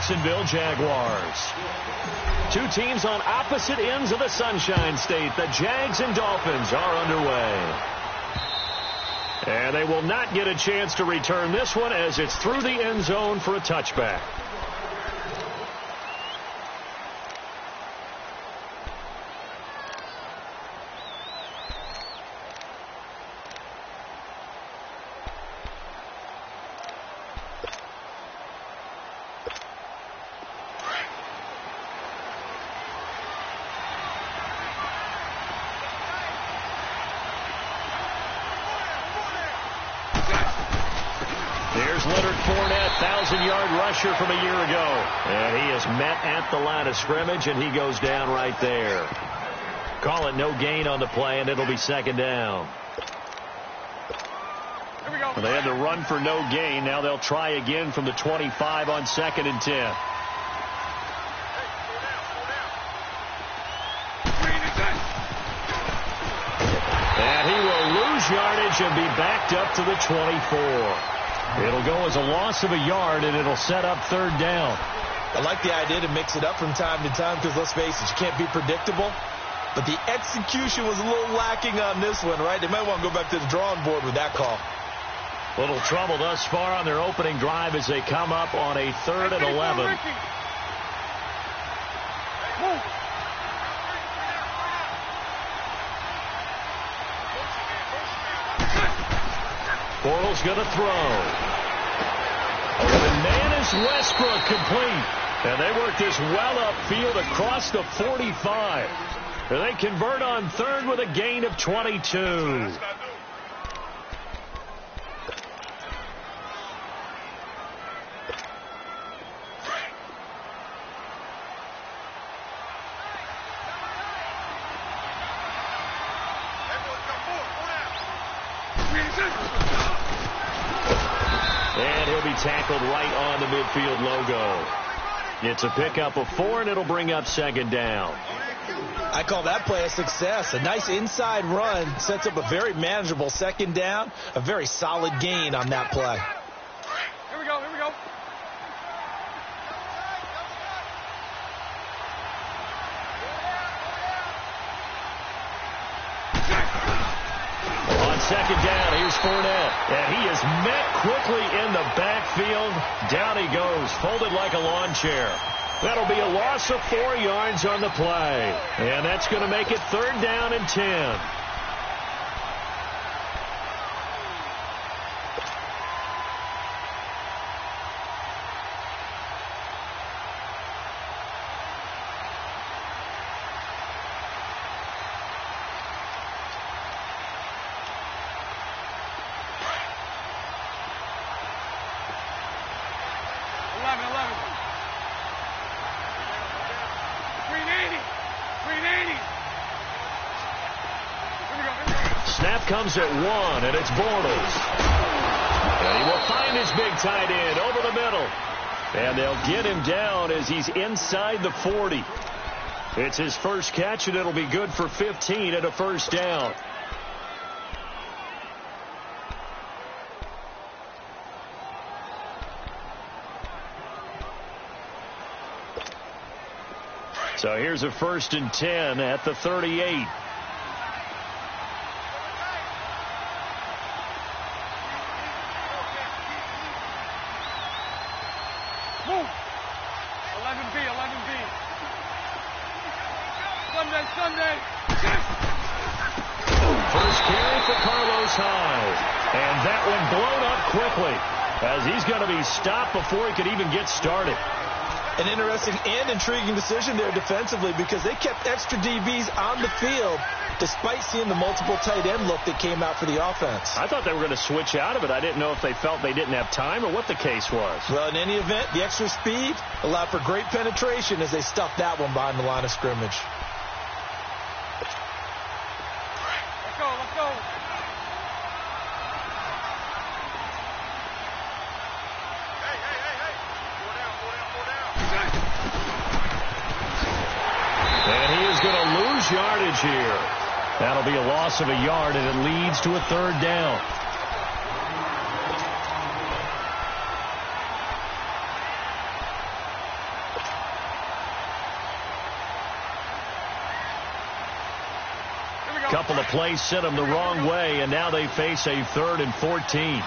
Jacksonville Jaguars. Two teams on opposite ends of the Sunshine State. The Jags and Dolphins are underway. And they will not get a chance to return this one as it's through the end zone for a touchback. Leonard Fournette, 1,000-yard rusher from a year ago. And he is met at the line of scrimmage, and he goes down right there. Call it no gain on the play, and it'll be second down. Here we go. Well, they had to run for no gain. Now they'll try again from the 25 on 2nd and 10. And he will lose yardage and be backed up to the 24. It'll go as a loss of a yard, and it'll set up third down. I like the idea to mix it up from time to time because, let's face it, you can't be predictable. But the execution was a little lacking on this one, right? They might want to go back to the drawing board with that call. Little trouble thus far on their opening drive as they come up on a 3rd and 11. Bortles going to throw. The man is Westbrook, complete. And they work this well upfield across the 45. And they convert on 3rd with a gain of 22. And he'll be tackled right on the midfield logo. It's a pickup of 4, and it'll bring up second down. I call that play a success. A nice inside run sets up a very manageable second down. A very solid gain on that play. Here we go, here we go. On second down, here's Fournette. And he is met quickly in the backfield. Down he goes, folded like a lawn chair. That'll be a loss of 4 yards on the play. And that's going to make it 3rd down and 10. Snap comes at 1, and it's Bortles. And he will find his big tight end over the middle. And they'll get him down as he's inside the 40. It's his first catch, and it'll be good for 15 and a first down. So here's a 1st and 10 at the 38. Sunday. First carry for Carlos Hyde. And that one blown up quickly as he's going to be stopped before he could even get started. An interesting and intriguing decision there defensively because they kept extra DBs on the field despite seeing the multiple tight end look that came out for the offense. I thought they were going to switch out of it. I didn't know if they felt they didn't have time or what the case was. Well, in any event, the extra speed allowed for great penetration as they stuffed that one behind the line of scrimmage. Let's go, let's go. And he is going to lose yardage here. That'll be a loss of a yard, and it leads to a 3rd down. Couple of plays sent them the wrong way, and now they face a 3rd and 14.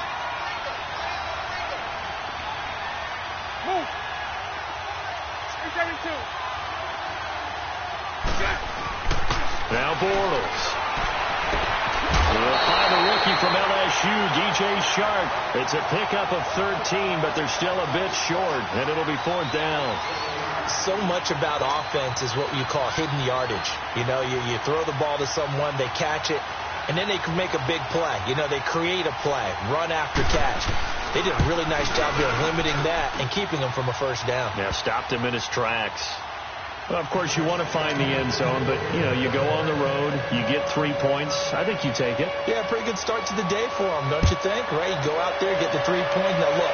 Move. 372. Now Bortles. We'll find the rookie from LSU, DJ Shark. It's a pickup of 13, but they're still a bit short, and it'll be 4th down. So much about offense is what you call hidden yardage. You know, you throw the ball to someone, they catch it, and then they can make a big play. You know, they create a play, run after catch. They did a really nice job here of limiting that and keeping him from a 1st down. Yeah, stopped him in his tracks. Well, of course, you want to find the end zone, but, you know, you go on the road, you get 3 points. I think you take it. Yeah, pretty good start to the day for him, don't you think? Right? You go out there, get the 3 points. Now, look,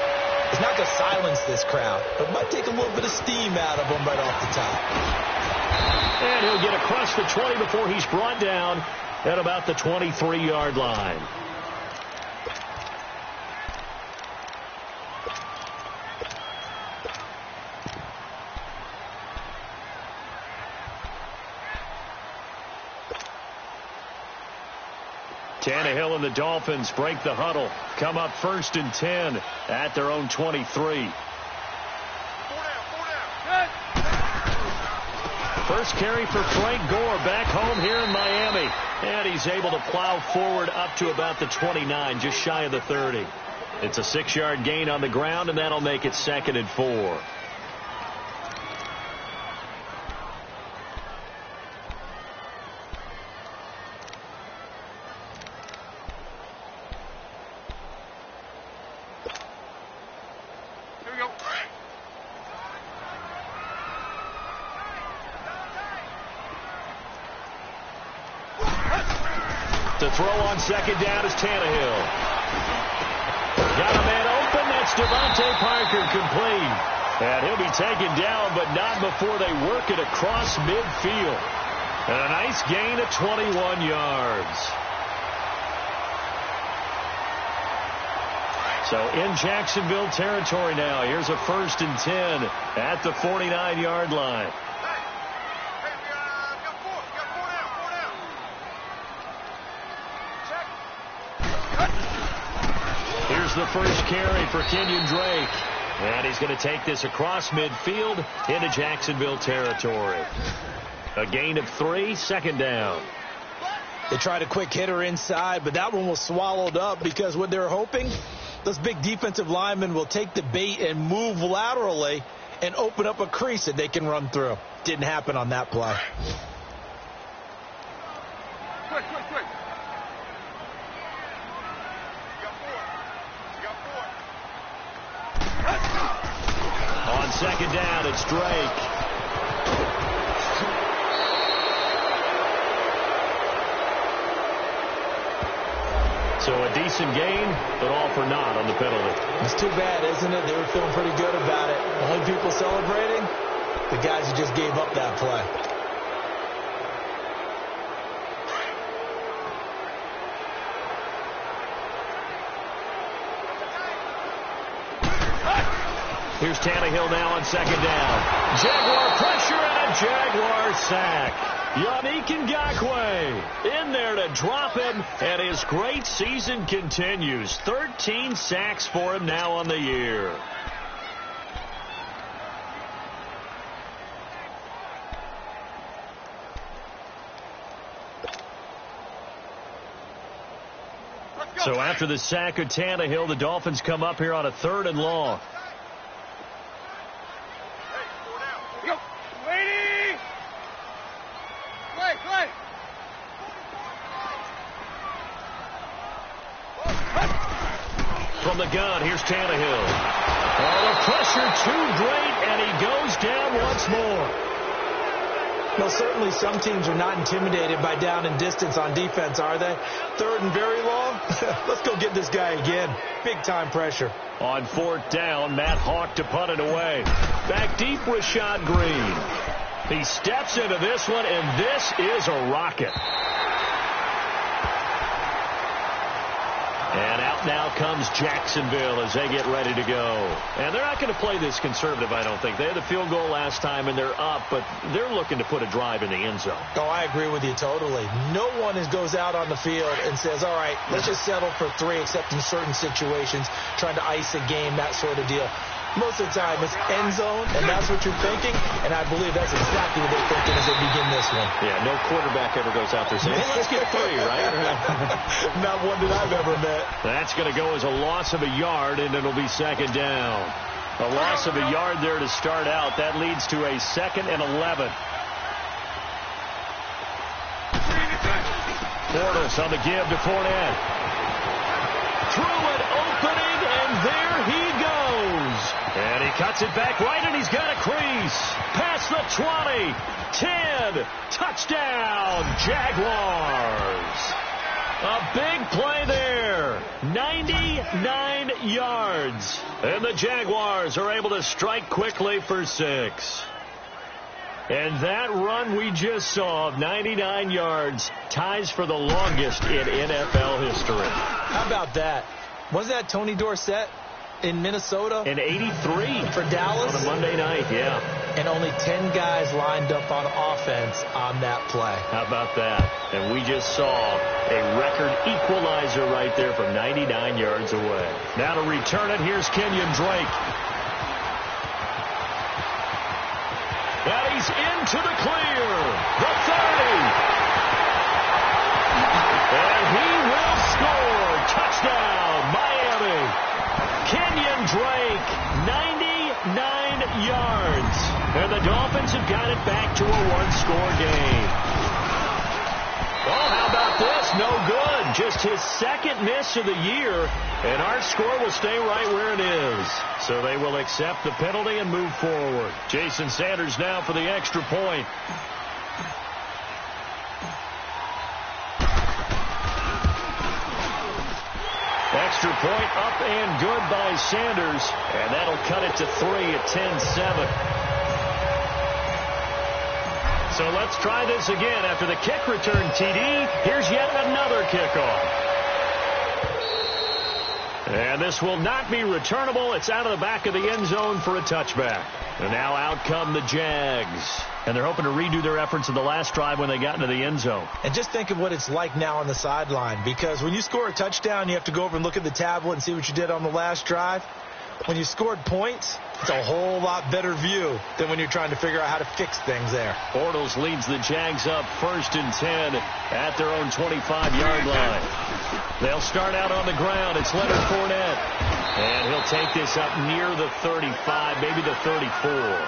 it's not going to silence this crowd, but it might take a little bit of steam out of them right off the top. And he'll get across the 20 before he's brought down at about the 23-yard line. Tannehill and the Dolphins break the huddle. Come up 1st and 10 at their own 23. 4 down. First carry for Frank Gore back home here in Miami. And he's able to plow forward up to about the 29, just shy of the 30. It's a 6-yard gain on the ground, and that'll make it 2nd and 4. To throw on 2nd down is Tannehill. Got a man open. That's Devontae Parker complete. And he'll be taken down, but not before they work it across midfield. And a nice gain of 21 yards. So in Jacksonville territory now. Here's a 1st and 10 at the 49-yard line. Here's the first carry for Kenyon Drake. And he's going to take this across midfield into Jacksonville territory. A gain of 3, 2nd down. They tried a quick hitter inside, but that one was swallowed up because what they're hoping, those big defensive linemen will take the bait and move laterally and open up a crease that they can run through. Didn't happen on that play. Quick. On 2nd down, it's Drake. So a decent gain, but all for naught on the penalty. It's too bad, isn't it? They were feeling pretty good about it. Only people celebrating, the guys who just gave up that play. Here's Tannehill now on 2nd down. Jaguar pressure and a Jaguar sack. Yannick Ngakoue in there to drop him, and his great season continues. 13 sacks for him now on the year. So after the sack of Tannehill, the Dolphins come up here on a 3rd and long. From the gun, here's Tannehill. Oh, the pressure too great, and he goes down once more. Well, certainly some teams are not intimidated by down and distance on defense, are they? 3rd and very long? Let's go get this guy again. Big-time pressure. On 4th down, Matt Hawk to punt it away. Back deep, Rashad Green. He steps into this one, and this is a rocket. And out now comes Jacksonville as they get ready to go. And they're not going to play this conservative, I don't think. They had the field goal last time, and they're up, but they're looking to put a drive in the end zone. Oh, I agree with you totally. No one goes out on the field and says, all right, let's just settle for 3, except in certain situations, trying to ice a game, that sort of deal. Most of the time, it's end zone, and that's what you're thinking, and I believe that's exactly what they're thinking as they begin this one. Yeah, no quarterback ever goes out there saying, hey, let's get 3, right? Not one that I've ever met. That's going to go as a loss of a yard, and it'll be second down. A loss of a yard there to start out. That leads to a 2nd and 11. Bortles on the give to Fournette. Through an opening, and there he goes. And he cuts it back right, and he's got a crease. Past the 20, 10, touchdown, Jaguars. A big play there, 99 yards. And the Jaguars are able to strike quickly for 6. And that run we just saw of 99 yards ties for the longest in NFL history. How about that? Was that Tony Dorsett in Minnesota? In 83. For Dallas? On a Monday night, yeah. And only 10 guys lined up on offense on that play. How about that? And we just saw a record equalizer right there from 99 yards away. Now to return it, here's Kenyon Drake. And he's into the clear. The 30. And he will score. Touchdown, Miami. Kenyon Drake, 99 yards. And the Dolphins have got it back to a one-score game. Oh, how about this? No good. Just his 2nd miss of the year. And our score will stay right where it is. So they will accept the penalty and move forward. Jason Sanders now for the extra point. Extra point up and good by Sanders. And that'll cut it to 3 at 10-7. So let's try this again. After the kick return TD, here's yet another kickoff. And this will not be returnable. It's out of the back of the end zone for a touchback. And now out come the Jags. And they're hoping to redo their efforts in the last drive when they got into the end zone. And just think of what it's like now on the sideline. Because when you score a touchdown, you have to go over and look at the tablet and see what you did on the last drive. When you scored points, it's a whole lot better view than when you're trying to figure out how to fix things there. Bortles leads the Jags up 1st and 10 at their own 25-yard line. They'll start out on the ground. It's Leonard Fournette. And he'll take this up near the 35, maybe the 34.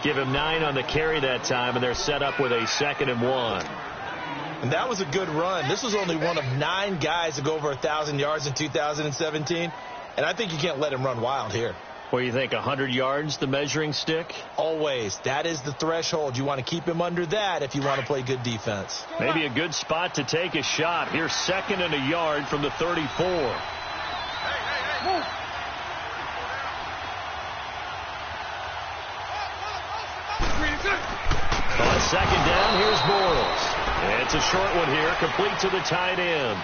Give him 9 on the carry that time, and they're set up with a 2nd and 1. And that was a good run. This was only one of 9 guys to go over 1,000 yards in 2017. And I think you can't let him run wild here. What do you think, 100 yards, the measuring stick? Always. That is the threshold. You want to keep him under that if you want to play good defense. Maybe a good spot to take a shot. Here's 2nd and a yard from the 34. Move. On 2nd down, here's Bortles. And it's a short one here, complete to the tight end.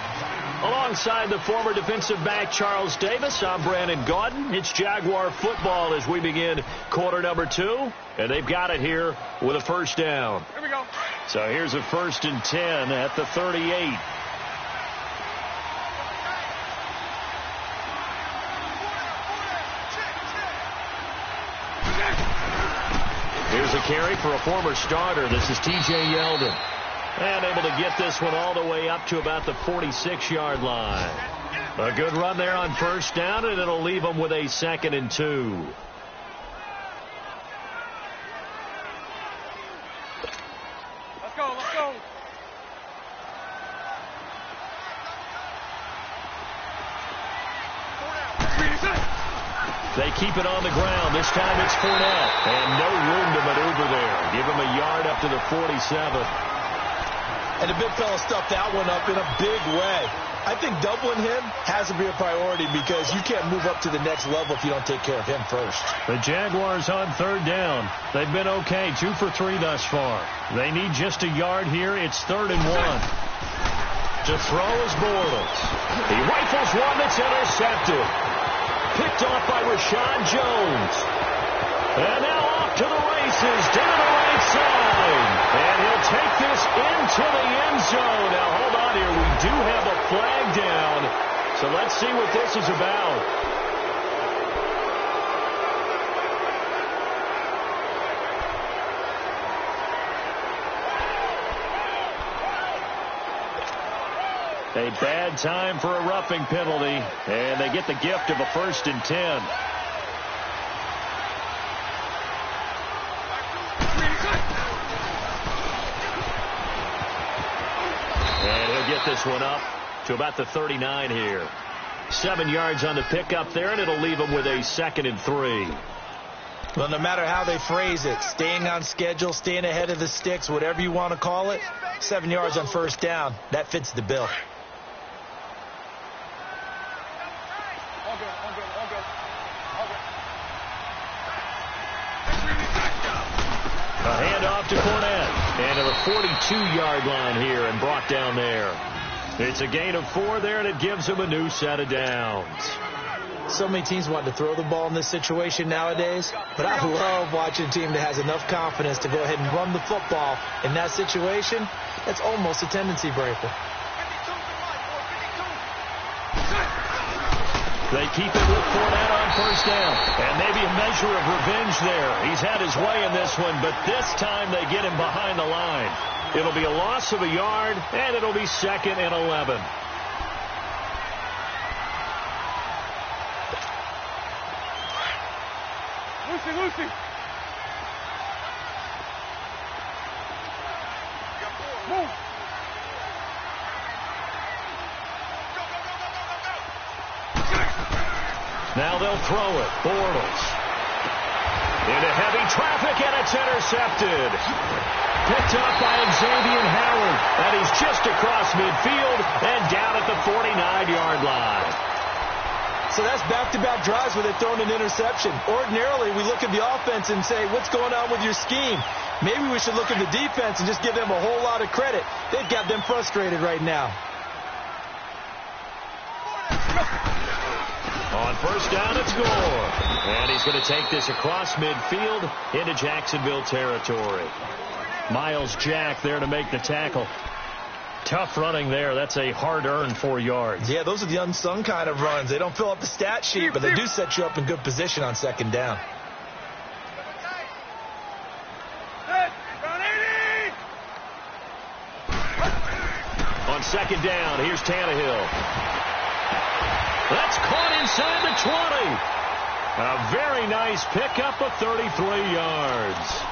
Alongside the former defensive back Charles Davis, I'm Brandon Gaudin. It's Jaguar football as we begin quarter number 2. And they've got it here with a 1st down. Here we go. So here's a 1st and 10 at the 38. Here's a carry for a former starter. This is T.J. Yeldon. And able to get this one all the way up to about the 46-yard line. A good run there on 1st down, and it'll leave them with a 2nd and 2. Let's go, let's go. They keep it on the ground. This time it's Fournette. And no room to maneuver there. Give him a yard up to the 47. And the big fella stuffed that one up in a big way. I think doubling him has to be a priority because you can't move up to the next level if you don't take care of him first. The Jaguars on 3rd down. They've been okay, 2 for 3 thus far. They need just a yard here. It's 3rd and 1. To throw is Bortles. He rifles one that's intercepted. Picked off by Rashad Jones. And now off to the races, down the right side. And he'll take this into the end zone. Now, hold on here. We do have a flag down. So let's see what this is about. A bad time for a roughing penalty, and they get the gift of a 1st and 10. And he'll get this one up to about the 39 here. 7 yards on the pickup there, and it'll leave him with a 2nd and 3. Well, no matter how they phrase it, staying on schedule, staying ahead of the sticks, whatever you want to call it, 7 yards on 1st down, that fits the bill. A handoff to Cornette. And to the 42-yard line here and brought down there. It's a gain of 4 there, and it gives him a new set of downs. So many teams want to throw the ball in this situation nowadays, but I love watching a team that has enough confidence to go ahead and run the football. In that situation, that's almost a tendency breaker. They keep it with Fournette on 1st down. And maybe a measure of revenge there. He's had his way in this one, but this time they get him behind the line. It'll be a loss of a yard, and it'll be 2nd and 11. Lucy. Move. Now they'll throw it. Bortles. Into heavy traffic, and it's intercepted. Picked up by Xavier Howard. And he's just across midfield and down at the 49-yard line. So that's back-to-back drives where they've thrown an interception. Ordinarily, we look at the offense and say, what's going on with your scheme? Maybe we should look at the defense and just give them a whole lot of credit. They've got them frustrated right now. On 1st down, it's Gore. And he's going to take this across midfield into Jacksonville territory. Miles Jack there to make the tackle. Tough running there. That's a hard-earned 4 yards. Yeah, those are the unsung kind of runs. They don't fill up the stat sheet, but they do set you up in good position on 2nd down. On 2nd down, here's Tannehill. That's caught inside the 20. A very nice pickup of 33 yards.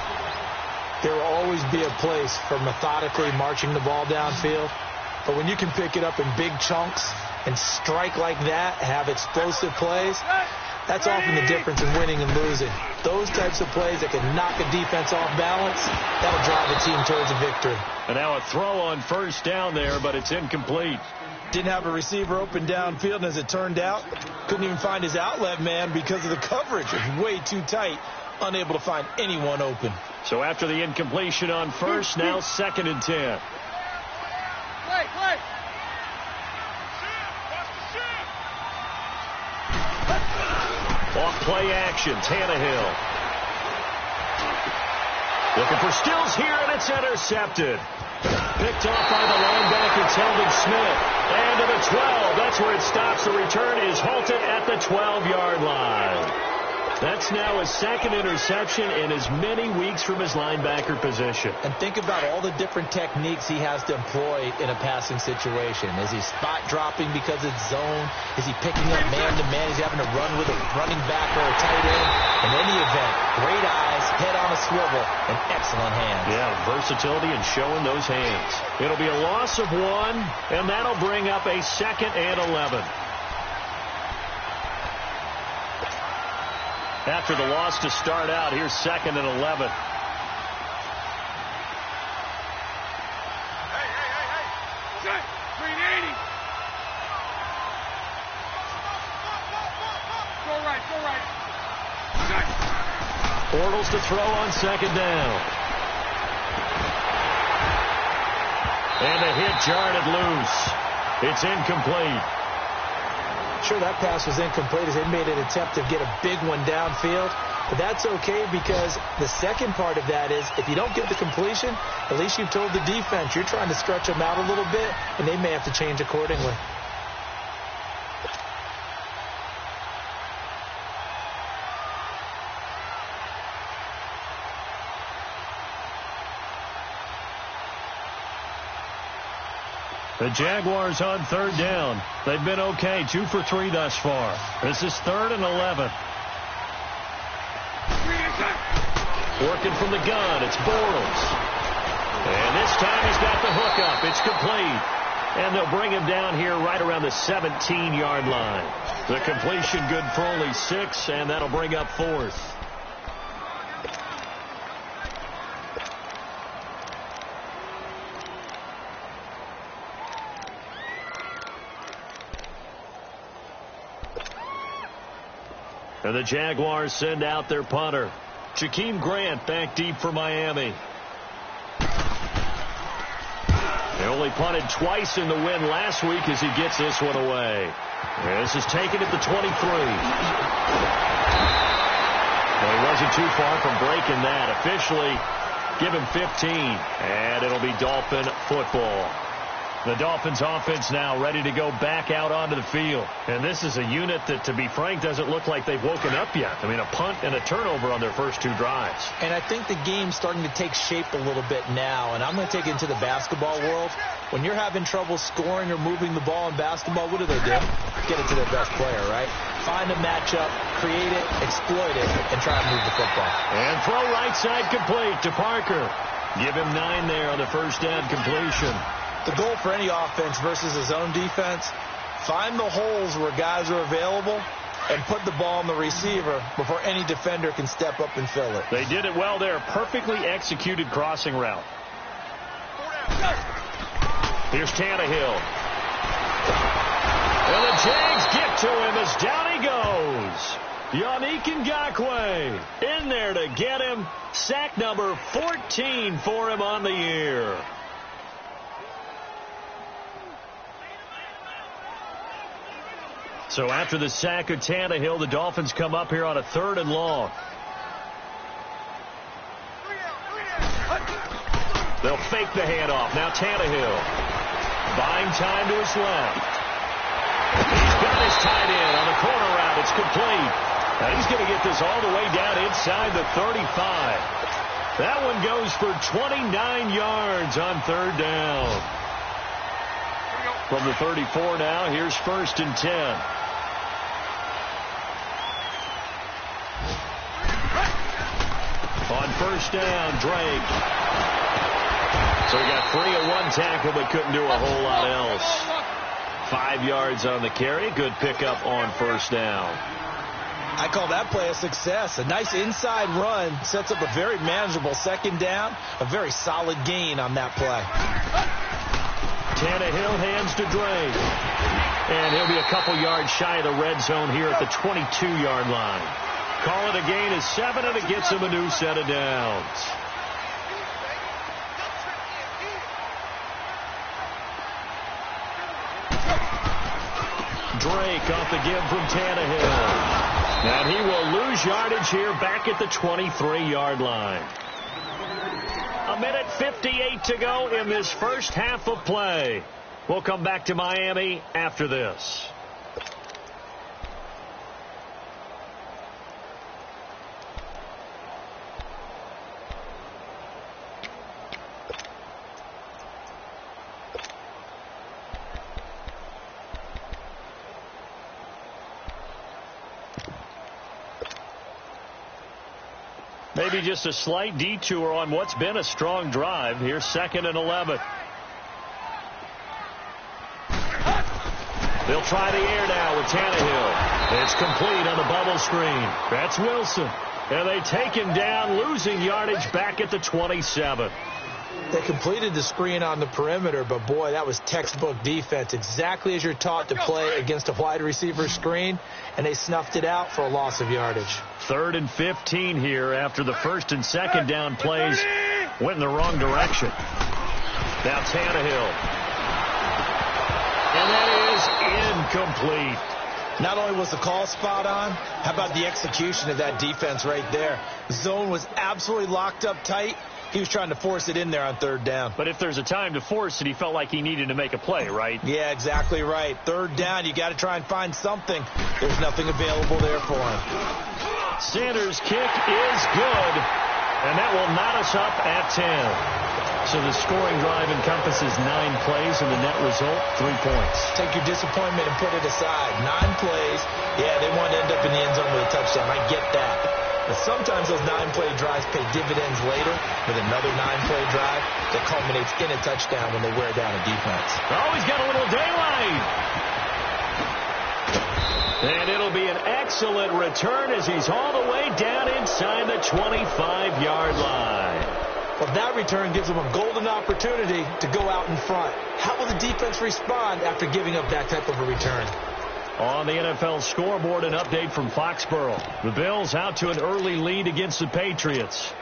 There will always be a place for methodically marching the ball downfield. But when you can pick it up in big chunks and strike like that, have explosive plays, that's often the difference in winning and losing. Those types of plays that can knock a defense off balance, that'll drive a team towards a victory. And now a throw on 1st down there, but it's incomplete. Didn't have a receiver open downfield, and as it turned out, couldn't even find his outlet man because of the coverage. It was way too tight, unable to find anyone open. So after the incompletion on 1st, now 2nd and 10. Play. Off play action, Tannehill. Looking for Stills here, and it's intercepted. Picked off by the linebacker, Telvin Smith. And to the 12. That's where it stops. The return is halted at the 12-yard line. That's now his 2nd interception in as many weeks from his linebacker position. And think about all the different techniques he has to employ in a passing situation. Is he spot dropping because it's zone? Is he picking up man-to-man? He's having to run with a running back or a tight end. In any event, great eyes, head on a swivel, and excellent hands. Yeah, versatility and showing those hands. It'll be a loss of 1, and that'll bring up a 2nd and 11. After the loss to start out, here's 2nd and 11. Hey. Set. 380. Go right. Set. Bortles to throw on 2nd down. And the hit jarred it loose. It's incomplete. Sure, that pass was incomplete as they made an attempt to get a big one downfield. But that's okay because the second part of that is if you don't get the completion, at least you've told the defense you're trying to stretch them out a little bit, and they may have to change accordingly. The Jaguars on third down. They've been okay, 2 for 3 thus far. This is 3rd and 11. Working from the gun, it's Bortles. And this time he's got the hook up. It's complete. And they'll bring him down here right around the 17-yard line. The completion good for only 6, and that'll bring up 4th. And the Jaguars send out their punter. Jakeem Grant back deep for Miami. They only punted twice in the win last week as he gets this one away. And this is taken at the 23. Well, he wasn't too far from breaking that. Officially, give him 15. And it'll be Dolphin football. The Dolphins offense now ready to go back out onto the field. And this is a unit that, to be frank, doesn't look like they've woken up yet. I mean, a punt and a turnover on their first 2 drives. And I think the game's starting to take shape a little bit now. And I'm going to take it into the basketball world. When you're having trouble scoring or moving the ball in basketball, what do? Get it to their best player, right? Find a matchup, create it, exploit it, and try to move the football. And throw right side complete to Parker. Give him 9 there on the first down completion. The goal for any offense versus his own defense, find the holes where guys are available and put the ball on the receiver before any defender can step up and fill it. They did it well there. Perfectly executed crossing route. Here's Tannehill. And the Jags get to him as down he goes. Yannick Ngakoue in there to get him. Sack number 14 for him on the year. So after the sack of Tannehill, the Dolphins come up here on a 3rd and long. They'll fake the handoff. Now Tannehill. Buying time to his left. He's got his tight end on the corner route. It's complete. Now he's going to get this all the way down inside the 35. That one goes for 29 yards on 3rd down. From the 34 now, here's 1st and 10. On 1st down, Drake. So he got free of 1 tackle but couldn't do a whole lot else. 5 yards on the carry. Good pickup on 1st down. I call that play a success. A nice inside run sets up a very manageable 2nd down. A very solid gain on that play. Tannehill hands to Drake. And he'll be a couple yards shy of the red zone here at the 22-yard line. Call it a gain of 7, and it gets him a new set of downs. Drake off the give from Tannehill. And he will lose yardage here back at the 23-yard line. 1:58 to go in this first half of play. We'll come back to Miami after this. Maybe just a slight detour on what's been a strong drive. Here's 2nd and 11. They'll try the air now with Tannehill. It's complete on the bubble screen. That's Wilson. And they take him down, losing yardage back at the 27. They completed the screen on the perimeter, but boy, that was textbook defense. Exactly as you're taught to play against a wide receiver screen, and they snuffed it out for a loss of yardage. 3rd and 15 here after the 1st and 2nd down plays went in the wrong direction. Now Tannehill. And that is incomplete. Not only was the call spot on, how about the execution of that defense right there? The zone was absolutely locked up tight. He was trying to force it in there on third down. But if there's a time to force it, he felt like he needed to make a play, right? Yeah, exactly right. Third down, you got to try and find something. There's nothing available there for him. Sanders' kick is good, and that will knot us up at 10. So the scoring drive encompasses 9 plays, and the net result, 3 points. Take your disappointment and put it aside. 9 plays. Yeah, they want to end up in the end zone with a touchdown. I get that. But sometimes those 9-play drives pay dividends later with another 9-play drive that culminates in a touchdown when they wear down a defense. Oh, he's got a little daylight. And it'll be an excellent return as he's all the way down inside the 25-yard line. Well, that return gives them a golden opportunity to go out in front. How will the defense respond after giving up that type of a return? On the NFL scoreboard, an update from Foxborough. The Bills out to an early lead against the Patriots.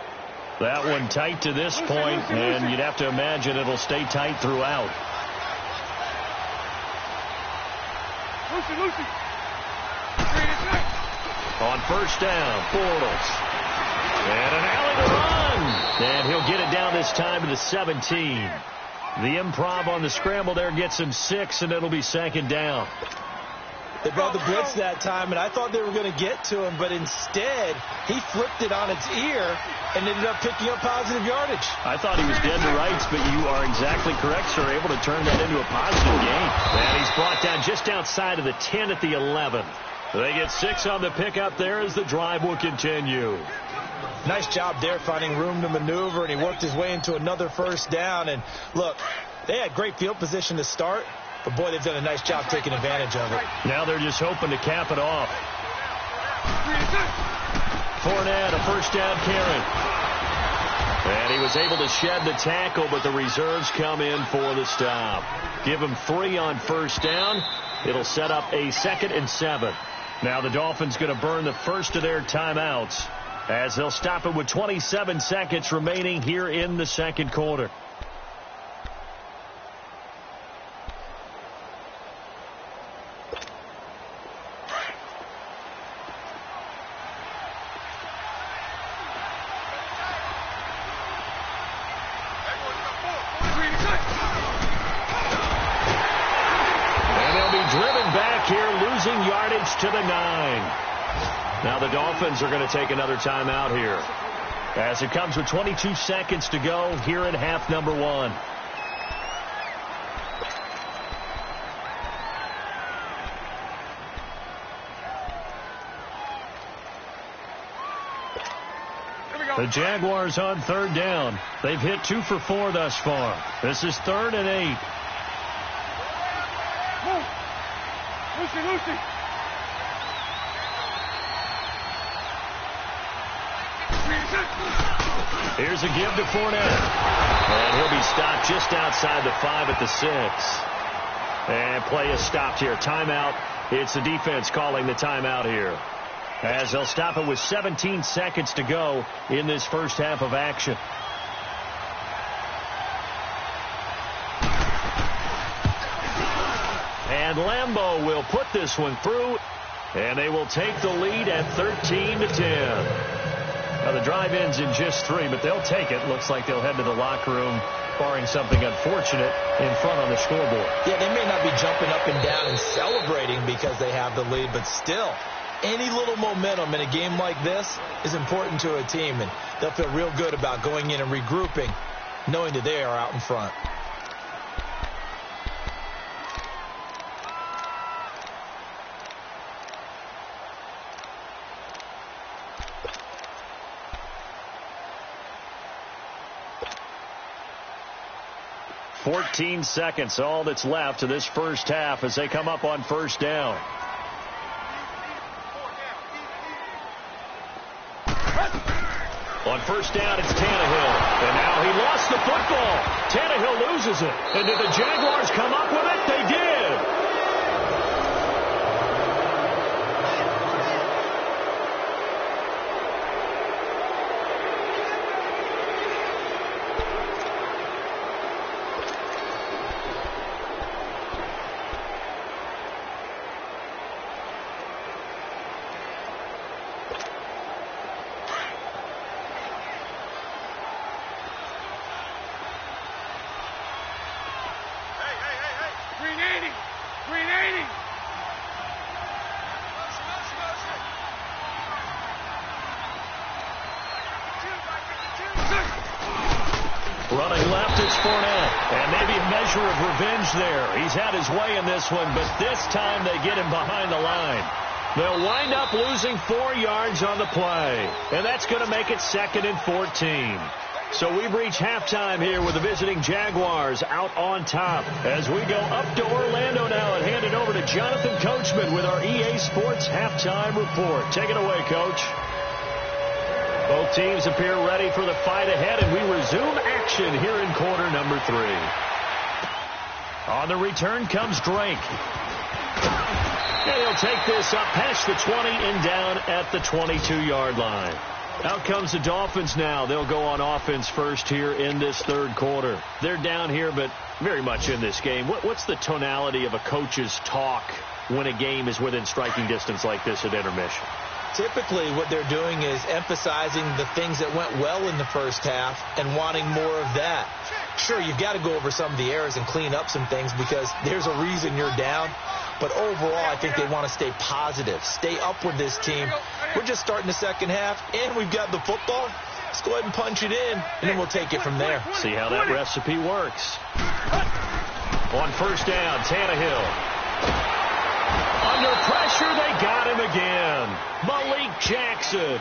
That one tight to this point, and you'd have to imagine it'll stay tight throughout. Lucy. On first down, Bortles. And an alley to run. And he'll get it down this time to the 17. The improv on the scramble there gets him 6, and it'll be second down. They brought the blitz that time, and I thought they were going to get to him, but instead, he flipped it on its ear and ended up picking up positive yardage. I thought he was dead to rights, but you are exactly correct, sir. Able to turn that into a positive gain. And he's brought down just outside of the 10 at the 11. They get 6 on the pickup there as the drive will continue. Nice job there finding room to maneuver, and he worked his way into another first down. And look, they had great field position to start, but boy, they've done a nice job taking advantage of it. Now they're just hoping to cap it off. Fournette, a first down carry. And he was able to shed the tackle, but the reserves come in for the stop. Give him 3 on first down. It'll set up a 2nd and 7. Now the Dolphins going to burn the first of their timeouts as they'll stop it with 27 seconds remaining here in the second quarter. To the 9. Now the Dolphins are going to take another timeout here as it comes with 22 seconds to go here in half number 1. The Jaguars on third down. They've hit 2 for 4 thus far. This is 3rd and 8. Lucy. Here's a give to Fournette. And he'll be stopped just outside the 5 at the 6. And play is stopped here. Timeout. It's the defense calling the timeout here, as they'll stop it with 17 seconds to go in this first half of action. And Lambeau will put this one through, and they will take the lead at 13-10. Now the drive ends in just 3, but they'll take it. Looks like they'll head to the locker room, barring something unfortunate, in front on the scoreboard. Yeah, they may not be jumping up and down and celebrating because they have the lead, but still, any little momentum in a game like this is important to a team, and they'll feel real good about going in and regrouping, knowing that they are out in front. "14 seconds, all that's left to this first half as they come up on first down. On first down, it's Tannehill. And now he lost the football. Tannehill loses it. And did the Jaguars come up with it? They did. Running left, it's Fournette. And maybe a measure of revenge there. He's had his way in this one, but this time they get him behind the line. They'll wind up losing 4 yards on the play. And that's going to make it 2nd and 14. So we've reached halftime here with the visiting Jaguars out on top. As we go up to Orlando now and hand it over to Jonathan Coachman with our EA Sports Halftime Report. Take it away, Coach. Both teams appear ready for the fight ahead, and we resume action here in quarter number 3. On the return comes Drake. And he'll take this up past the 20 and down at the 22-yard line. Out comes the Dolphins now. They'll go on offense first here in this third quarter. They're down here, but very much in this game. What's the tonality of a coach's talk when a game is within striking distance like this at intermission? Typically, what they're doing is emphasizing the things that went well in the first half and wanting more of that. Sure, you've got to go over some of the errors and clean up some things because there's a reason you're down. But overall, I think they want to stay positive, stay up with this team. We're just starting the second half, and we've got the football. Let's go ahead and punch it in, and then we'll take it from there. See how that recipe works. On first down, Tannehill. Under pressure, they got him again. Malik Jackson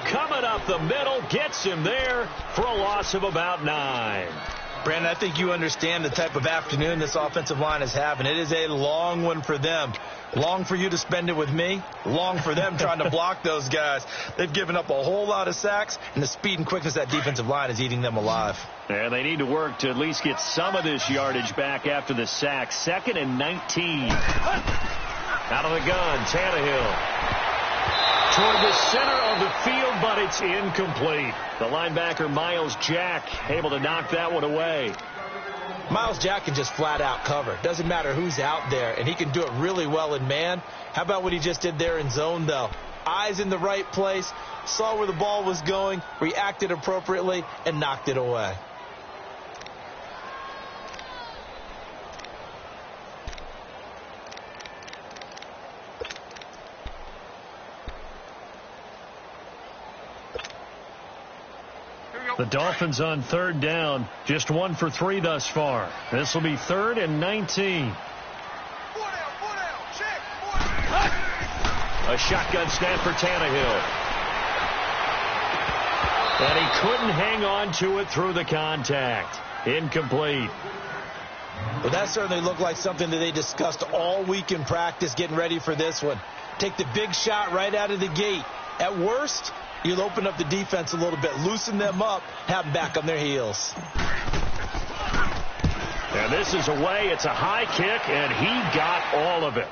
coming up the middle, gets him there for a loss of about 9. Brandon, I think you understand the type of afternoon this offensive line is having. It is a long one for them. Long for you to spend it with me. Long for them trying to block those guys. They've given up a whole lot of sacks, and the speed and quickness of that defensive line is eating them alive. And they need to work to at least get some of this yardage back after the sack. 2nd and 19. Out of the gun, Tannehill. Toward the center of the field, but it's incomplete. The linebacker, Miles Jack, able to knock that one away. Miles Jack can just flat out cover. Doesn't matter who's out there, and he can do it really well in man. How about what he just did there in zone, though? Eyes in the right place, saw where the ball was going, reacted appropriately, and knocked it away. The Dolphins on third down, just 1 for 3 thus far. This will be 3rd and 19. A shotgun snap for Tannehill. And he couldn't hang on to it through the contact. Incomplete. Well, that certainly looked like something that they discussed all week in practice getting ready for this one. Take the big shot right out of the gate. At worst, you'll open up the defense a little bit, loosen them up, have them back on their heels. And this is away. It's a high kick, and he got all of it.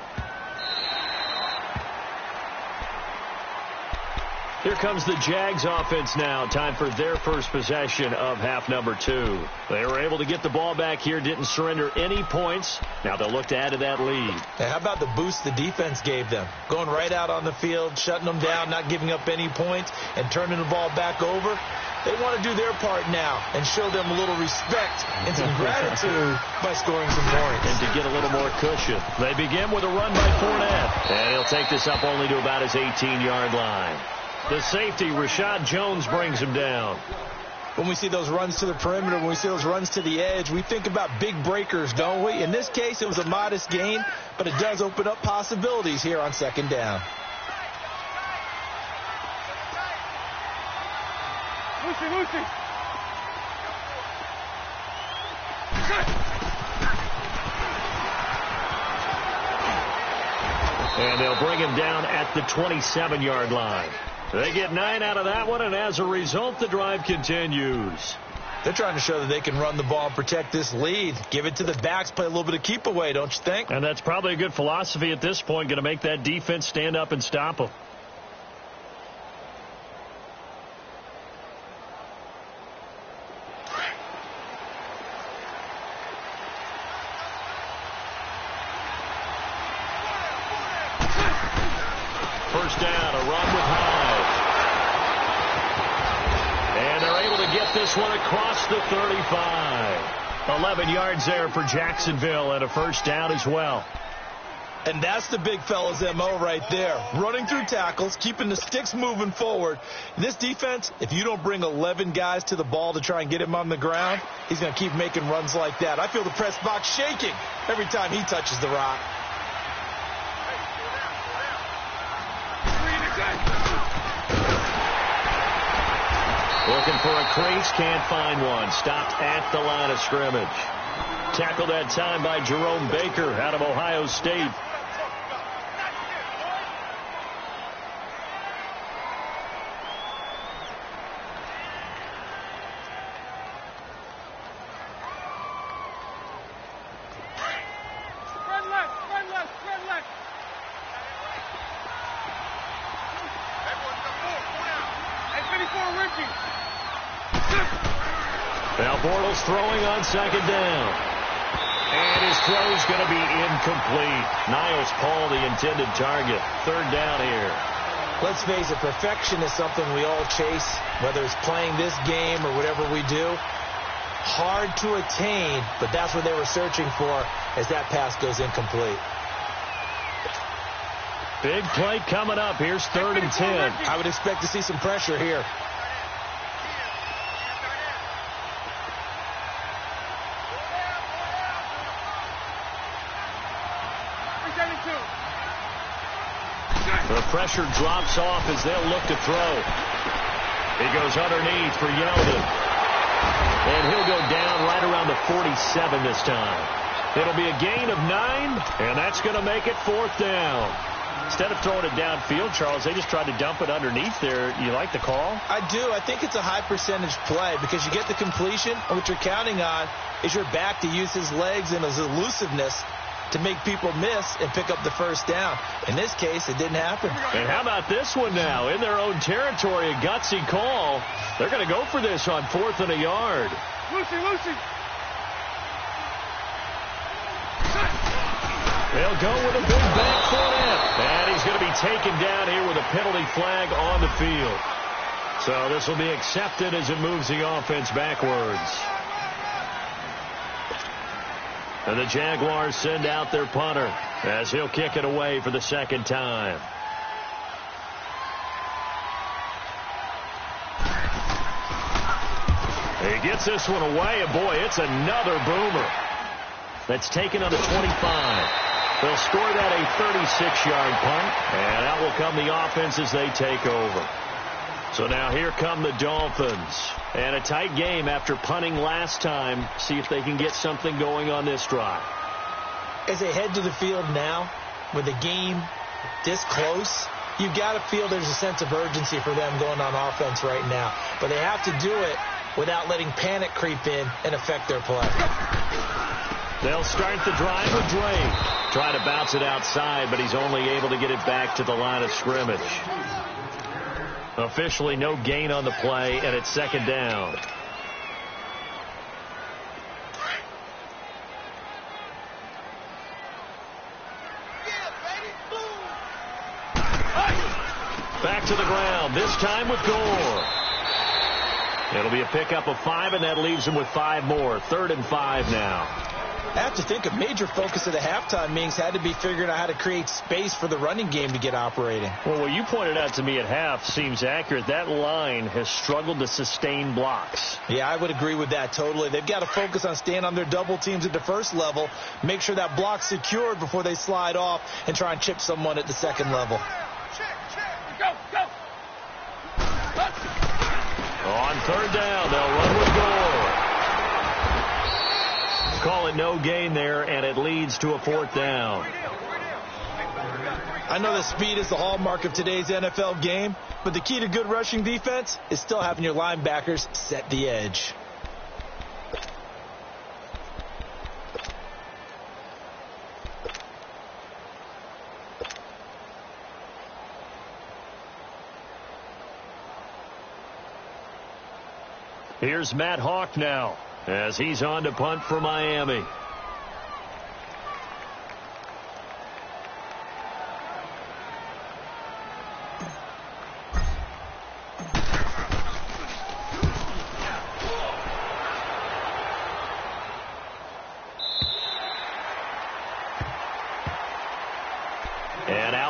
Here comes the Jags offense now. Time for their first possession of half number 2. They were able to get the ball back here, didn't surrender any points. Now they'll look to add to that lead. Hey, how about the boost the defense gave them? Going right out on the field, shutting them down, not giving up any points, and turning the ball back over. They want to do their part now and show them a little respect and some gratitude by scoring some points. And to get a little more cushion. They begin with a run by Fournette. And he'll take this up only to about his 18-yard line. The safety, Rashad Jones, brings him down. When we see those runs to the perimeter, when we see those runs to the edge, we think about big breakers, don't we? In this case, it was a modest gain, but it does open up possibilities here on second down. Lucy. And they'll bring him down at the 27-yard line. They get 9 out of that one, and as a result, the drive continues. They're trying to show that they can run the ball and protect this lead. Give it to the backs, play a little bit of keep away, don't you think? And that's probably a good philosophy at this point, going to make that defense stand up and stop them. First down, a run with Hyde. And they're able to get this one across the 35. 11 yards there for Jacksonville and a first down as well. And that's the big fella's MO right there. Running through tackles, keeping the sticks moving forward. This defense, if you don't bring 11 guys to the ball to try and get him on the ground, he's going to keep making runs like that. I feel the press box shaking every time he touches the rock. Looking for a crease, can't find one. Stopped at the line of scrimmage. Tackled that time by Jerome Baker out of Ohio State. Now Bortles throwing on second down. And his throw's going to be incomplete. Niles Paul, the intended target. Third down here. Let's face it, perfection is something we all chase, whether it's playing this game or whatever we do. Hard to attain, but that's what they were searching for as that pass goes incomplete. Big play coming up. Here's 3rd and 10. I would expect to see some pressure here. The pressure drops off as they'll look to throw. He goes underneath for Yeldon. And he'll go down right around the 47 this time. It'll be a gain of 9, and that's going to make it 4th down. Instead of throwing it downfield, Charles, they just tried to dump it underneath there. You like the call? I do. I think it's a high percentage play because you get the completion, and what you're counting on is your back to use his legs and his elusiveness to make people miss and pick up the first down. In this case, it didn't happen. And how about this one now? In their own territory, a gutsy call. They're going to go for this on 4th and a yard. Lucy. They'll go with a big back foot in. And he's going to be taken down here with a penalty flag on the field. So this will be accepted as it moves the offense backwards. And the Jaguars send out their punter as he'll kick it away for the 2nd time. He gets this one away, and boy, it's another boomer. That's taken on the 25. They'll score that a 36-yard punt, and out will come the offense as they take over. So now here come the Dolphins. And a tight game after punting last time. See if they can get something going on this drive. As they head to the field now, with the game this close, you've got to feel there's a sense of urgency for them going on offense right now. But they have to do it without letting panic creep in and affect their play. They'll start the drive with Drake. Try to bounce it outside, but he's only able to get it back to the line of scrimmage. Officially no gain on the play, and it's 2nd down. Back to the ground, this time with Gore. It'll be a pickup of 5, and that leaves him with 5 more. 3rd and 5 now. I have to think a major focus of the halftime meetings had to be figuring out how to create space for the running game to get operating. Well, what you pointed out to me at half seems accurate. That line has struggled to sustain blocks. Yeah, I would agree with that totally. They've got to focus on staying on their double teams at the first level, make sure that block's secured before they slide off and try and chip someone at the second level. Go. On 3rd down, they'll run with Gore. Call it no gain there, and it leads to a 4th down. I know that speed is the hallmark of today's NFL game, but the key to good rushing defense is still having your linebackers set the edge. Here's Matt Hawk now as he's on to punt for Miami.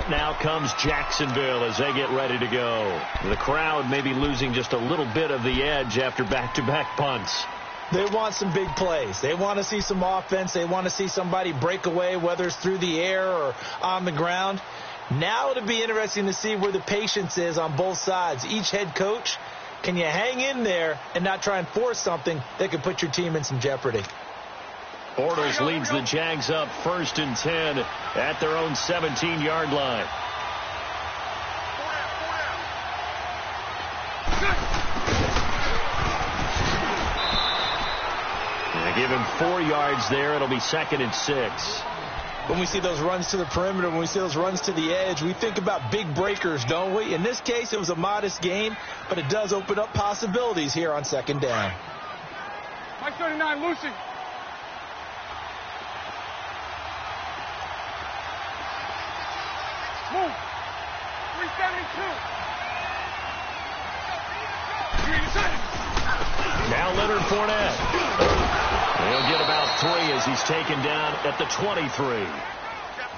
Out now comes Jacksonville as they get ready to go. The crowd may be losing just a little bit of the edge after back-to-back punts. They want some big plays. They want to see some offense. They want to see somebody break away, whether it's through the air or on the ground. Now it'll be interesting to see where the patience is on both sides. Each head coach, can you hang in there and not try and force something that could put your team in some jeopardy? Bortles leads the Jags up 1st and 10 at their own 17-yard line. Give him 4 yards there. It'll be 2nd and 6. When we see those runs to the perimeter, when we see those runs to the edge, we think about big breakers, don't we? In this case, it was a modest gain, but it does open up possibilities here on 2nd down. 539, Lucy. Move. 372. Now Leonard Fournette. He'll get about 3 as he's taken down at the 23.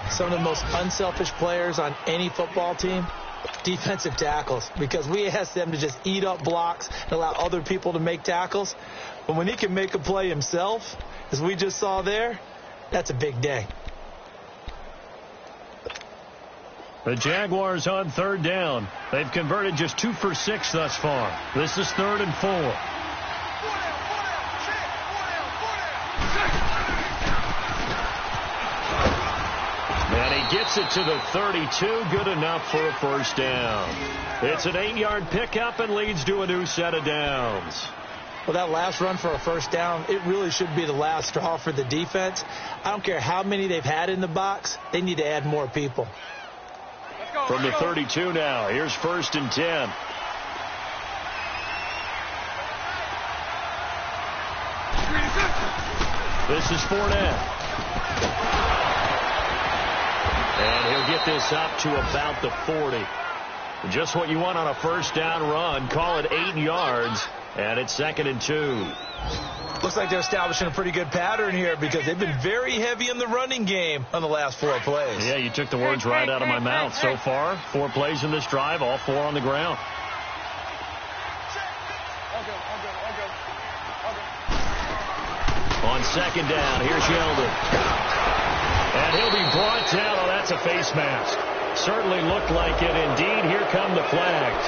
Some of the most unselfish players on any football team, defensive tackles, because we ask them to just eat up blocks and allow other people to make tackles. But when he can make a play himself, as we just saw there, that's a big day. The Jaguars on 3rd down. They've converted just 2 for 6 thus far. This is 3rd and 4. And he gets it to the 32. Good enough for a 1st down. It's an 8-yard pickup and leads to a new set of downs. Well, that last run for a 1st down, it really should be the last straw for the defense. I don't care how many they've had in the box. They need to add more people. From the 32 now, here's 1st and 10. This is Fournette. And he'll get this up to about the 40. Just what you want on a 1st down run. Call it 8 yards, and it's 2nd and 2. Looks like they're establishing a pretty good pattern here because they've been very heavy in the running game on the last 4 plays. Yeah, you took the words right out of my mouth. So far, 4 plays in this drive, all 4 on the ground. On 2nd down, here's Yeldon. And he'll be brought down. Oh, that's a face mask. Certainly looked like it. Indeed, here come the flags.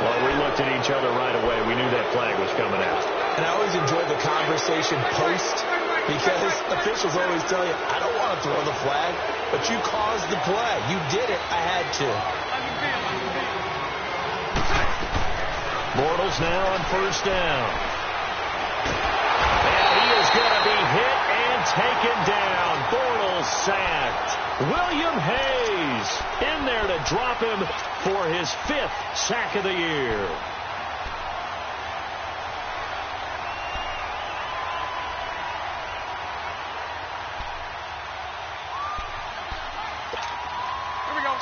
Well, we looked at each other right away. We knew that flag was coming out. And I always enjoy the conversation post because officials always tell you, I don't want to throw the flag, but you caused the play. You did it. I had to. Bortles now on 1st down. And he is going to be hit and taken down. Bortles sacked. William Hayes in there to drop him for his 5th sack of the year.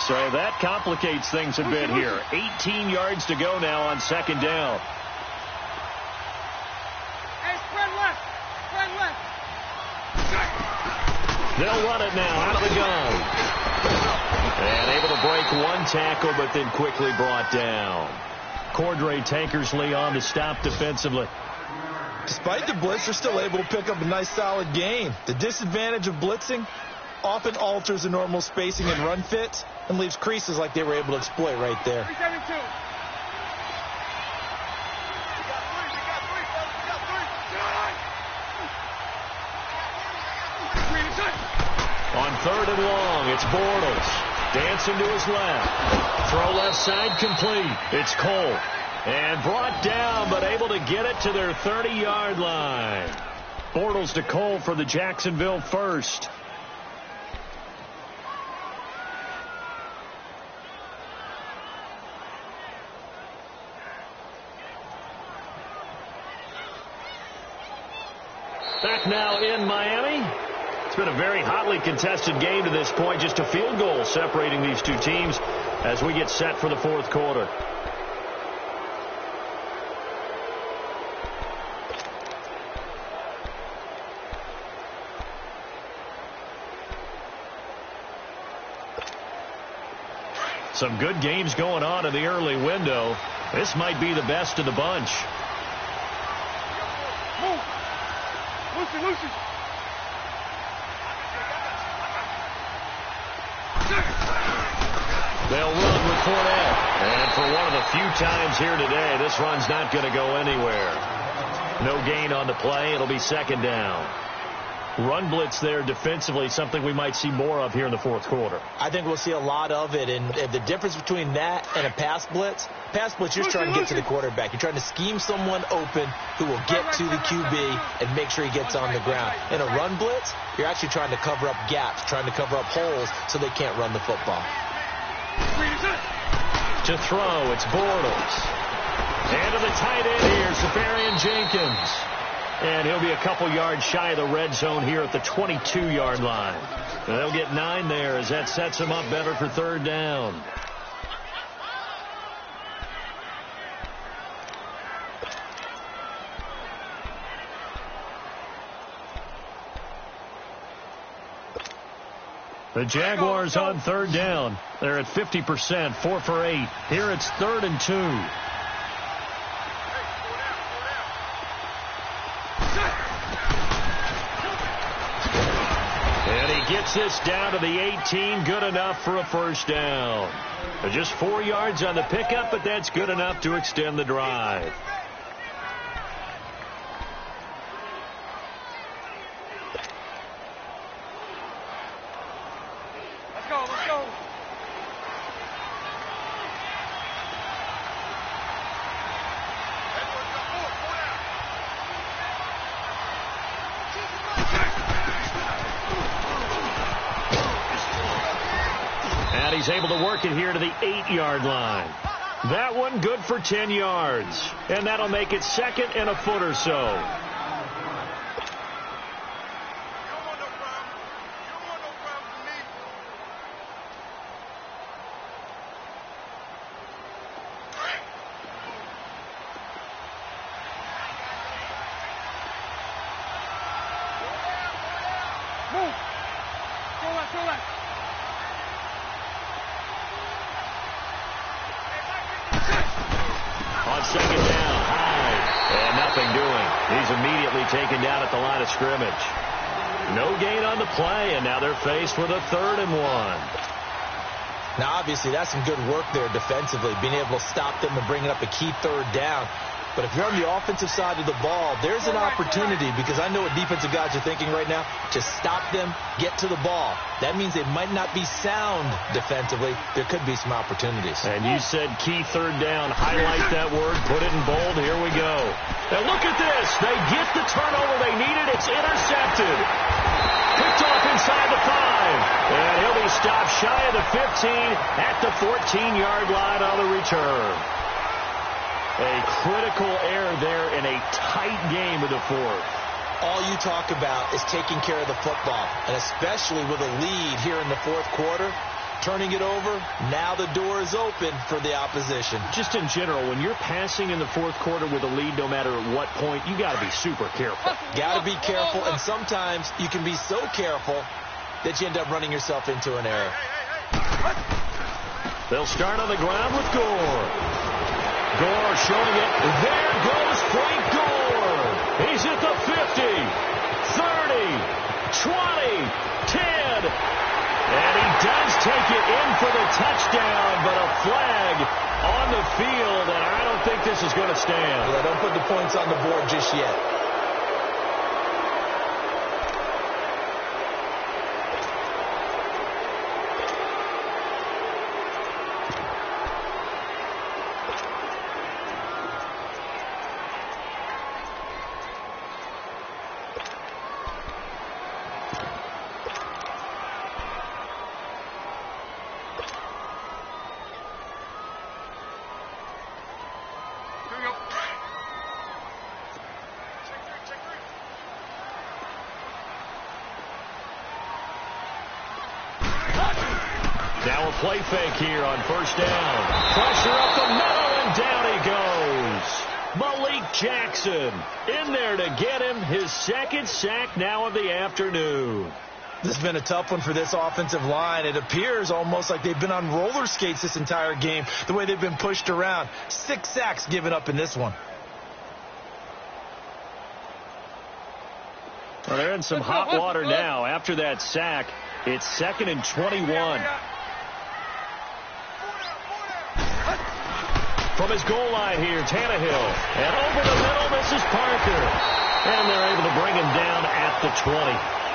So that complicates things a bit here. 18 yards to go now on 2nd down. Hey, spread left. Spread left. They'll run it now out of the gun. And able to break 1 tackle, but then quickly brought down. Cordray Tankersley on to stop defensively. Despite the blitz, they're still able to pick up a nice solid gain. The disadvantage of blitzing often alters the normal spacing and run fits and leaves creases like they were able to exploit right there. 372. On 3rd and long, it's Bortles. Dancing to his left. Throw left side complete. It's Cole. And brought down, but able to get it to their 30-yard line. Bortles to Cole for the Jacksonville 1st. Back now in Miami. It's been a very hotly contested game to this point. Just a field goal separating these two teams as we get set for the 4th quarter. Some good games going on in the early window. This might be the best of the bunch. Move. Lucy. They'll run with Fournette. And for one of the few times here today, this run's not going to go anywhere. No gain on the play. It'll be second down. Run blitz there defensively, something we might see more of here in the fourth quarter. I think we'll see a lot of it. And the difference between that and a pass blitz, you're trying to get to the quarterback. You're trying to scheme someone open who will get to the QB and make sure he gets on the ground. In a run blitz, you're actually trying to cover up gaps, trying to cover up holes so they can't run the football. To throw, it's Bortles. And to the tight end here, Safarian Jenkins. And he'll be a couple yards shy of the red zone here at the 22-yard line. And they'll get 9 there as that sets them up better for third down. The Jaguars on third down. They're at 50%, 4 for 8. Here it's 3rd and 2. And he gets this down to the 18, good enough for a first down. Just 4 yards on the pickup, but that's good enough to extend the drive. Let's go. And he's able to work it here to the 8-yard line. That one good for 10 yards. And that'll make it 2nd and a foot or so. On second down, high, and nothing doing. He's immediately taken down at the line of scrimmage. No gain on the play, and now they're faced with a 3rd and 1. Now, obviously, that's some good work there defensively, being able to stop them and bringing up a key 3rd down. But if you're on the offensive side of the ball, there's an opportunity, because I know what defensive guys are thinking right now, to stop them, get to the ball. That means they might not be sound defensively. There could be some opportunities. And you said key 3rd down. Highlight that word. Put it in bold. Here we go. Now look at this. They get the turnover they needed. It's intercepted. Picked off inside the 5. And he'll be stopped shy of the 15 at the 14-yard line on the return. A critical error there in a tight game of the 4th. All you talk about is taking care of the football, and especially with a lead here in the 4th quarter, turning it over, now the door is open for the opposition. Just in general, when you're passing in the 4th quarter with a lead, no matter at what point, you got to be super careful. Got to be careful, and sometimes you can be so careful that you end up running yourself into an error. They'll start on the ground with Gore. Gore showing it. There goes Frank Gore. He's at the 50, 30, 20, 10. And he does take it in for the touchdown, but a flag on the field, and I don't think this is going to stand. Yeah, don't put the points on the board just yet. Now a play fake here on first down. Pressure up the middle, and down he goes. Malik Jackson in there to get him his 2nd sack now of the afternoon. This has been a tough one for this offensive line. It appears almost like they've been on roller skates this entire game, the way they've been pushed around. 6 sacks given up in this one. Well, they're in some hot water now. After that sack, it's 2nd and 21. From his goal line here, Tannehill. And over the middle, this is Parker. And they're able to bring him down at the 20.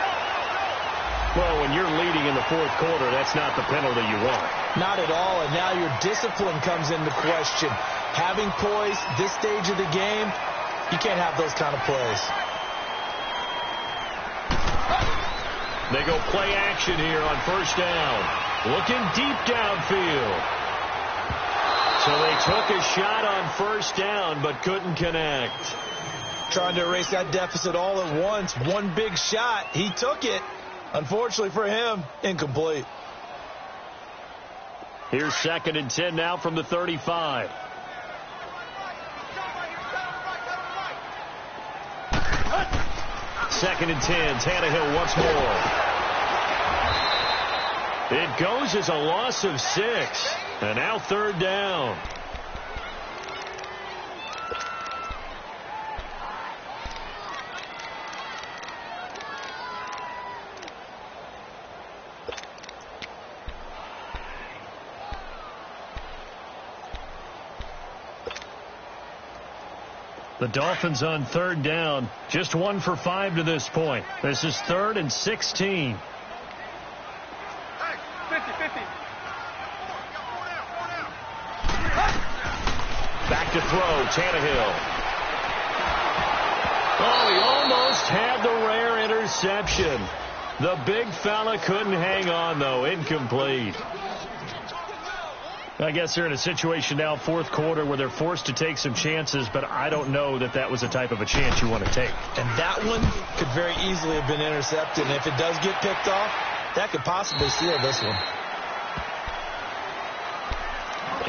Well, when you're leading in the fourth quarter, that's not the penalty you want. Not at all, and now your discipline comes into question. Having poise this stage of the game, you can't have those kind of plays. They go play action here on first down. Looking deep downfield. So they took a shot on first down, but couldn't connect. Trying to erase that deficit all at once. One big shot. He took it. Unfortunately for him, incomplete. Here's 2nd and 10 now from the 35. Second and 10. Tannehill once more. It goes as a loss of 6. And now 3rd down. The Dolphins on 3rd down, just 1 for 5 to this point. This is 3rd and 16. 50-50. Back to throw, Tannehill. Oh, he almost had the rare interception. The big fella couldn't hang on, though. Incomplete. I guess they're in a situation now, fourth quarter, where they're forced to take some chances, but I don't know that that was the type of a chance you want to take. And that one could very easily have been intercepted. And if it does get picked off, that could possibly seal this one.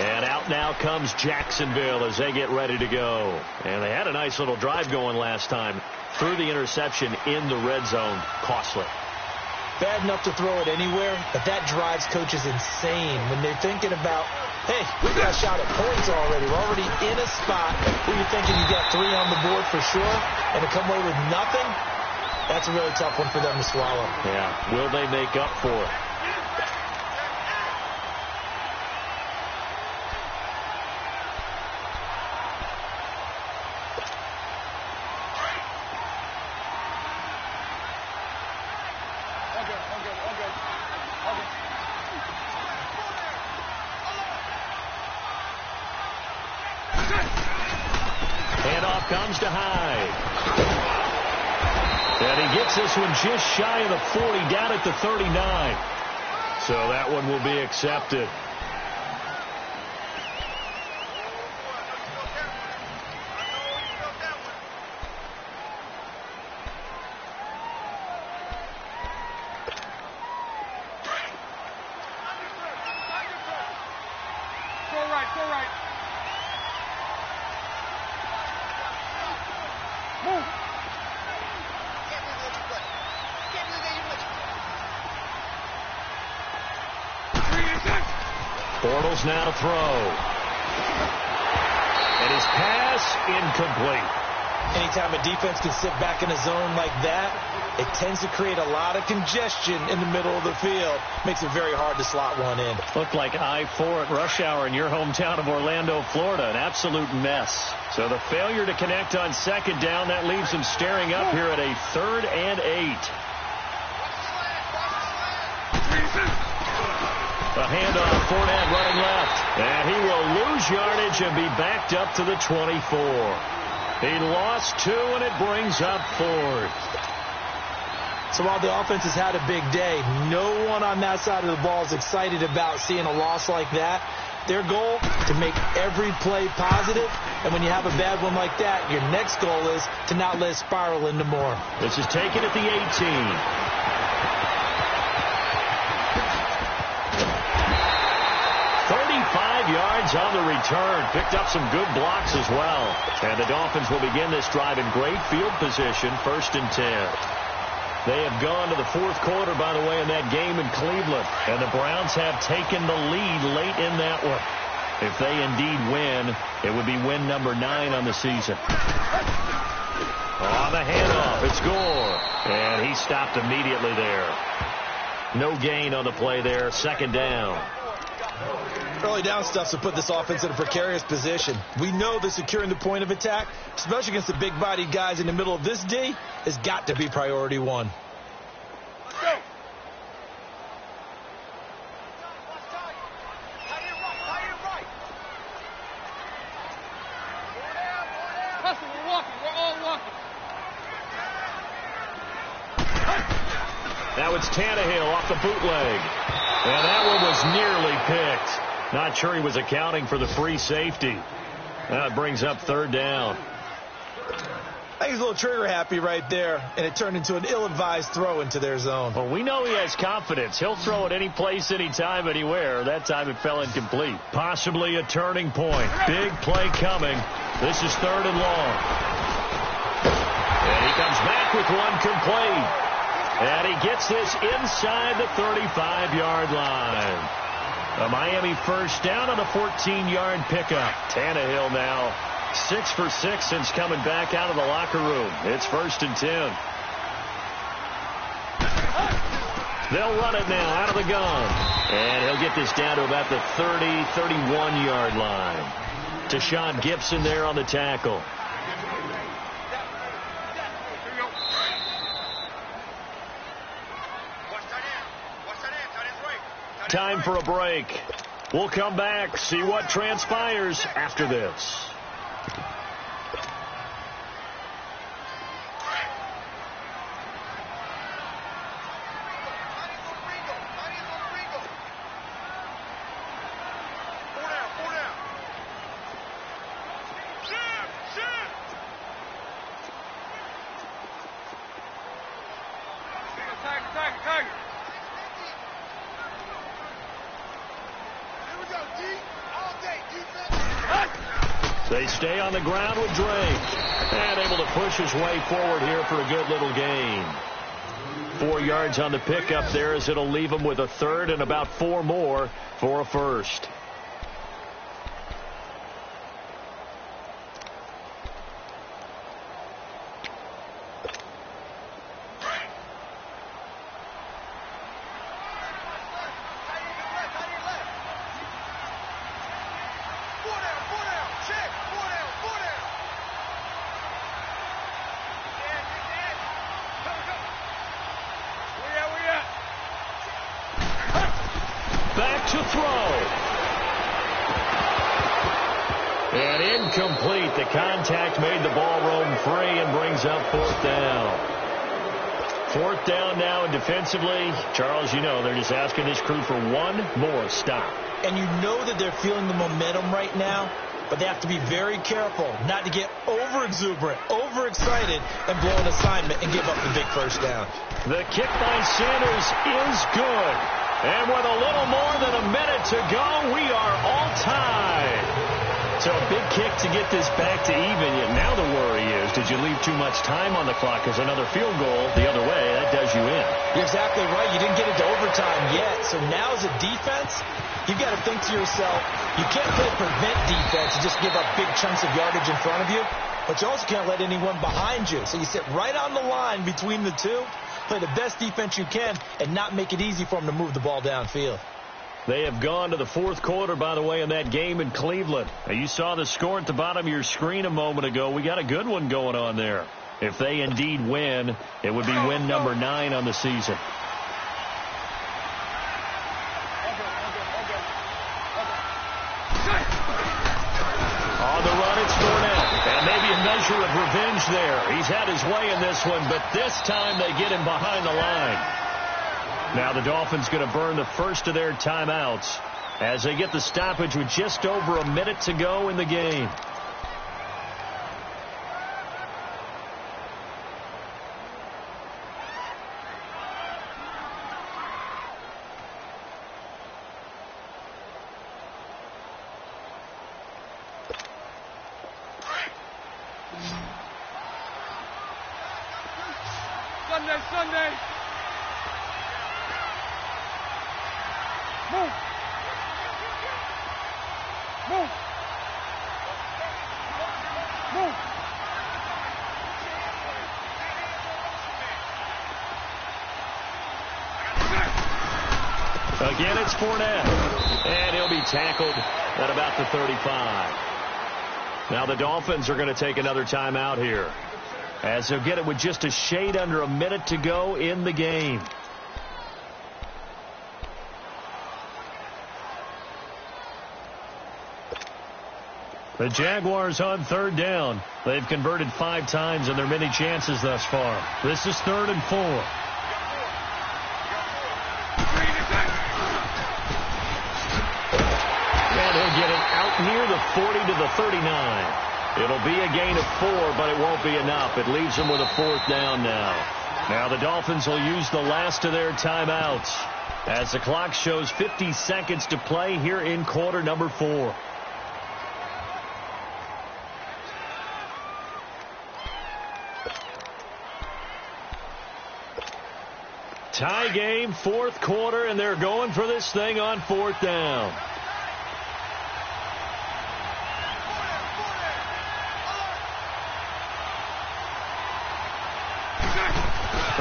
And out now comes Jacksonville as they get ready to go. And they had a nice little drive going last time. Threw the interception in the red zone. Costly. Bad enough to throw it anywhere, but that drives coaches insane when they're thinking about, hey, we got a shot at points already. We're already in a spot where you're thinking you got 3 on the board for sure, and to come away with nothing, that's a really tough one for them to swallow. Yeah, will they make up for it? Handoff comes to Hyde. And he gets this one just shy of the 40, down at the 39. So that one will be accepted. Go right. Move. Bortles now to throw. And his pass incomplete. Anytime a defense can sit back in a zone like that, it tends to create a lot of congestion in the middle of the field. Makes it very hard to slot one in. Looked like I-4 at rush hour in your hometown of Orlando, Florida. An absolute mess. So the failure to connect on second down, that leaves him staring up here at a 3rd and 8. A handoff, Fournette running left. And he will lose yardage and be backed up to the 24. He lost 2, and it brings up 4th. So while the offense has had a big day, no one on that side of the ball is excited about seeing a loss like that. Their goal, to make every play positive, and when you have a bad one like that, your next goal is to not let it spiral into more. This is taken at the 18. 35 yards on the return. Picked up some good blocks as well. And the Dolphins will begin this drive in great field position, 1st and 10. They have gone to the fourth quarter, by the way, in that game in Cleveland. And the Browns have taken the lead late in that one. If they indeed win, it would be win number 9 on the season. On the handoff, it's Gore. And he stopped immediately there. No gain on the play there. Second down. Early down stuff to put this offense in a precarious position. We know that securing the point of attack, especially against the big-bodied guys in the middle of this D, has got to be priority 1. Let's go. Hustle, we're walking. We're all walking. Now it's Tannehill off the bootleg. And that one was nearly picked. Not sure he was accounting for the free safety. That brings up third down. I think he's a little trigger happy right there, and it turned into an ill-advised throw into their zone. Well, we know he has confidence. He'll throw it any place, anytime, anywhere. That time it fell incomplete. Possibly a turning point. Big play coming. This is third and long. And he comes back with one complete. And he gets this inside the 35-yard line. A Miami first down on a 14-yard pickup. Tannehill now 6 for 6 since coming back out of the locker room. It's 1st and 10. They'll run it now out of the gun. And he'll get this down to about the 30, 31-yard line. Tashawn Gibson there on the tackle. Time for a break. We'll come back, see what transpires after this. They stay on the ground with Drake. And able to push his way forward here for a good little gain. 4 yards on the pickup there as it'll leave him with a third and about 4 more for a first. Back to throw. And incomplete. The contact made the ball roam free and brings up 4th down. 4th down now, and defensively, Charles, you know, they're just asking this crew for one more stop. And you know that they're feeling the momentum right now, but they have to be very careful not to get over-exuberant, overexcited, and blow an assignment and give up the big first down. The kick by Sanders is good. And with a little more than a minute to go, we are all tied. So a big kick to get this back to even. Yet now the worry is, did you leave too much time on the clock? Because another field goal the other way, that does you in. You're exactly right. You didn't get into overtime yet. So now as a defense, you've got to think to yourself, you can't play prevent defense and just give up big chunks of yardage in front of you. But you also can't let anyone behind you. So you sit right on the line between the two. Play the best defense you can and not make it easy for them to move the ball downfield. They have gone to the fourth quarter, by the way, in that game in Cleveland. Now, you saw the score at the bottom of your screen a moment ago. We got a good one going on there. If they indeed win, it would be win number 9 on the season. On the run, it's Fournette. And maybe a measure of revenge there. He's had his way in this one, but this time they get him behind the line. Now the Dolphins going to burn the first of their timeouts as they get the stoppage with just over a minute to go in the game. Sunday, Sunday. Move. Move. Move. Again, it's Fournette. And he'll be tackled at about the 35. Now the Dolphins are going to take another timeout here, as they'll get it with just a shade under a minute to go in the game. The Jaguars on third down. They've converted 5 times in their many chances thus far. This is 3rd and 4. And he'll get it out near the 40 to the 39. It'll be a gain of 4, but it won't be enough. It leaves them with a 4th down now. Now the Dolphins will use the last of their timeouts, as the clock shows 50 seconds to play here in quarter number 4. Tie game, 4th quarter, and they're going for this thing on 4th down.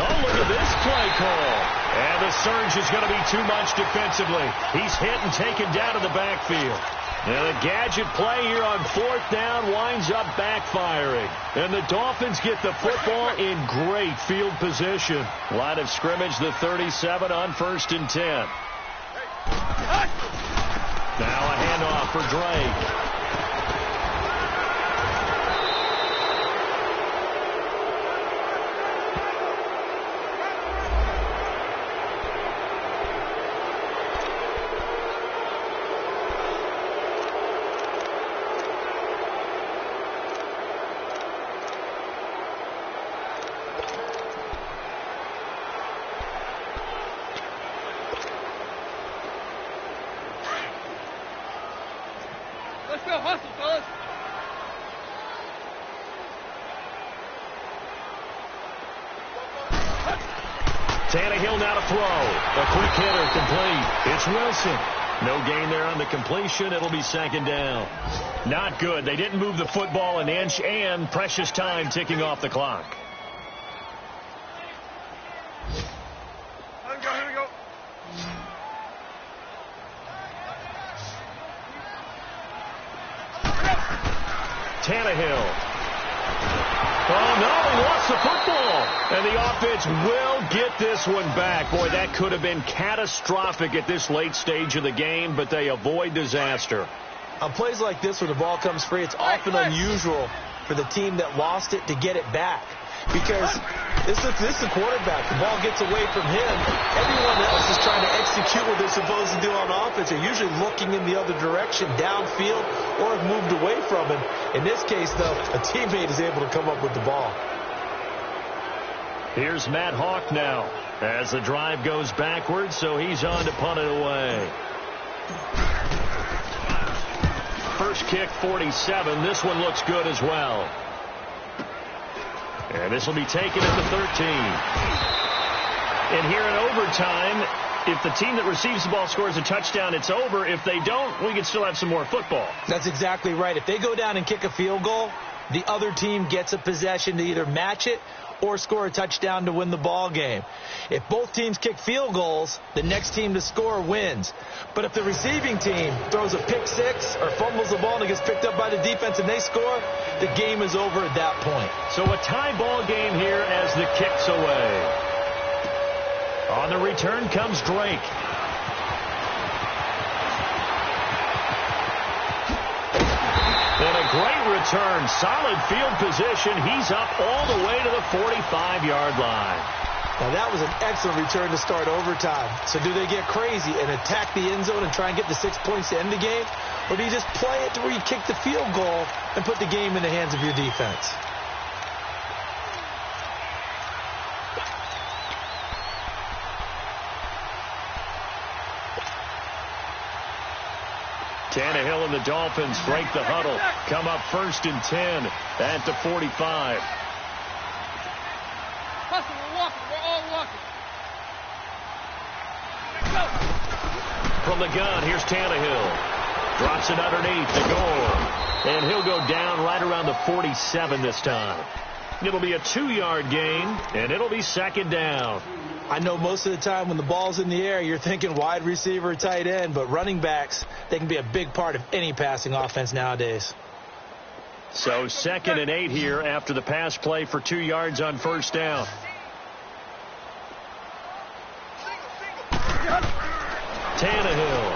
Oh, look at this play call. And the surge is going to be too much defensively. He's hit and taken down to the backfield. And the gadget play here on 4th down winds up backfiring. And the Dolphins get the football in great field position. Line of scrimmage, the 37 on 1st and 10. Now a handoff for Drake. Let's go, hustle, fellas. Tannehill now to throw. A quick hitter, complete. It's Wilson. No gain there on the completion. It'll be 2nd down. Not good. They didn't move the football an inch, and precious time ticking off the clock. Here we go. Tannehill. Oh, no, he lost the football. And the offense will get this one back. Boy, that could have been catastrophic at this late stage of the game, but they avoid disaster. On plays like this where the ball comes free, it's often unusual for the team that lost it to get it back. Because this is the quarterback. The ball gets away from him. Everyone else is trying to execute what they're supposed to do on offense. They're usually looking in the other direction, downfield, or have moved away from him. In this case, though, a teammate is able to come up with the ball. Here's Matt Hawk now as the drive goes backwards, so he's on to punt it away. First kick, 47. This one looks good as well. And this will be taken at the 13. And here in overtime, if the team that receives the ball scores a touchdown, it's over. If they don't, we can still have some more football. That's exactly right. If they go down and kick a field goal, the other team gets a possession to either match it or score a touchdown to win the ball game. If both teams kick field goals, the next team to score wins. But if the receiving team throws a pick six or fumbles the ball and it gets picked up by the defense and they score, the game is over at that point. So a tie ball game here as the kick's away. On the return comes Drake. And a great return. Solid field position. He's up all the way to the 45-yard line. Now, that was an excellent return to start overtime. So do they get crazy and attack the end zone and try and get the 6 points to end the game? Or do you just play it to where you kick the field goal and put the game in the hands of your defense? Tannehill and the Dolphins break the huddle. Come up 1st and 10 at the 45. Hustle, we're walking. We're all walking. From the gun, here's Tannehill. Drops it underneath the goal. And he'll go down right around the 47 this time. It'll be a 2-yard gain, and it'll be second down. I know most of the time when the ball's in the air, you're thinking wide receiver, tight end, but running backs, they can be a big part of any passing offense nowadays. So 2nd and 8 here after the pass play for 2 yards on first down. Tannehill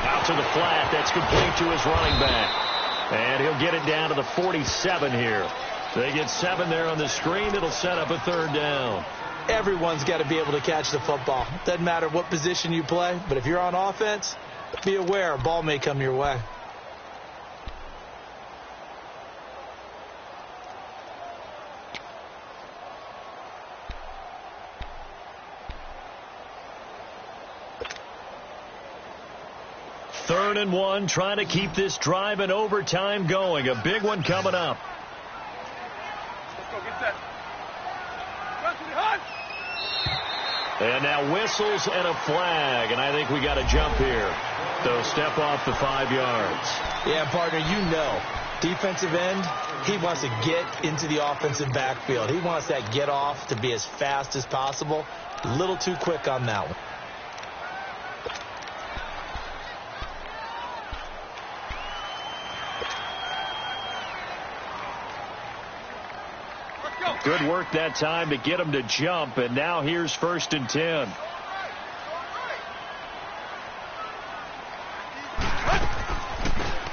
out to the flat. That's complete to his running back. And he'll get it down to the 47 here. They get 7 there on the screen. It'll set up a 3rd down. Everyone's got to be able to catch the football. Doesn't matter what position you play, but if you're on offense, be aware a ball may come your way. Third and 1, trying to keep this drive in overtime going. A big one coming up. Let's go, get set. And now whistles and a flag, and I think we got a jump here. So step off the 5 yards. Yeah, partner, you know, defensive end, he wants to get into the offensive backfield. He wants that get off to be as fast as possible. A little too quick on that one. Good work that time to get him to jump, and now here's 1st and 10.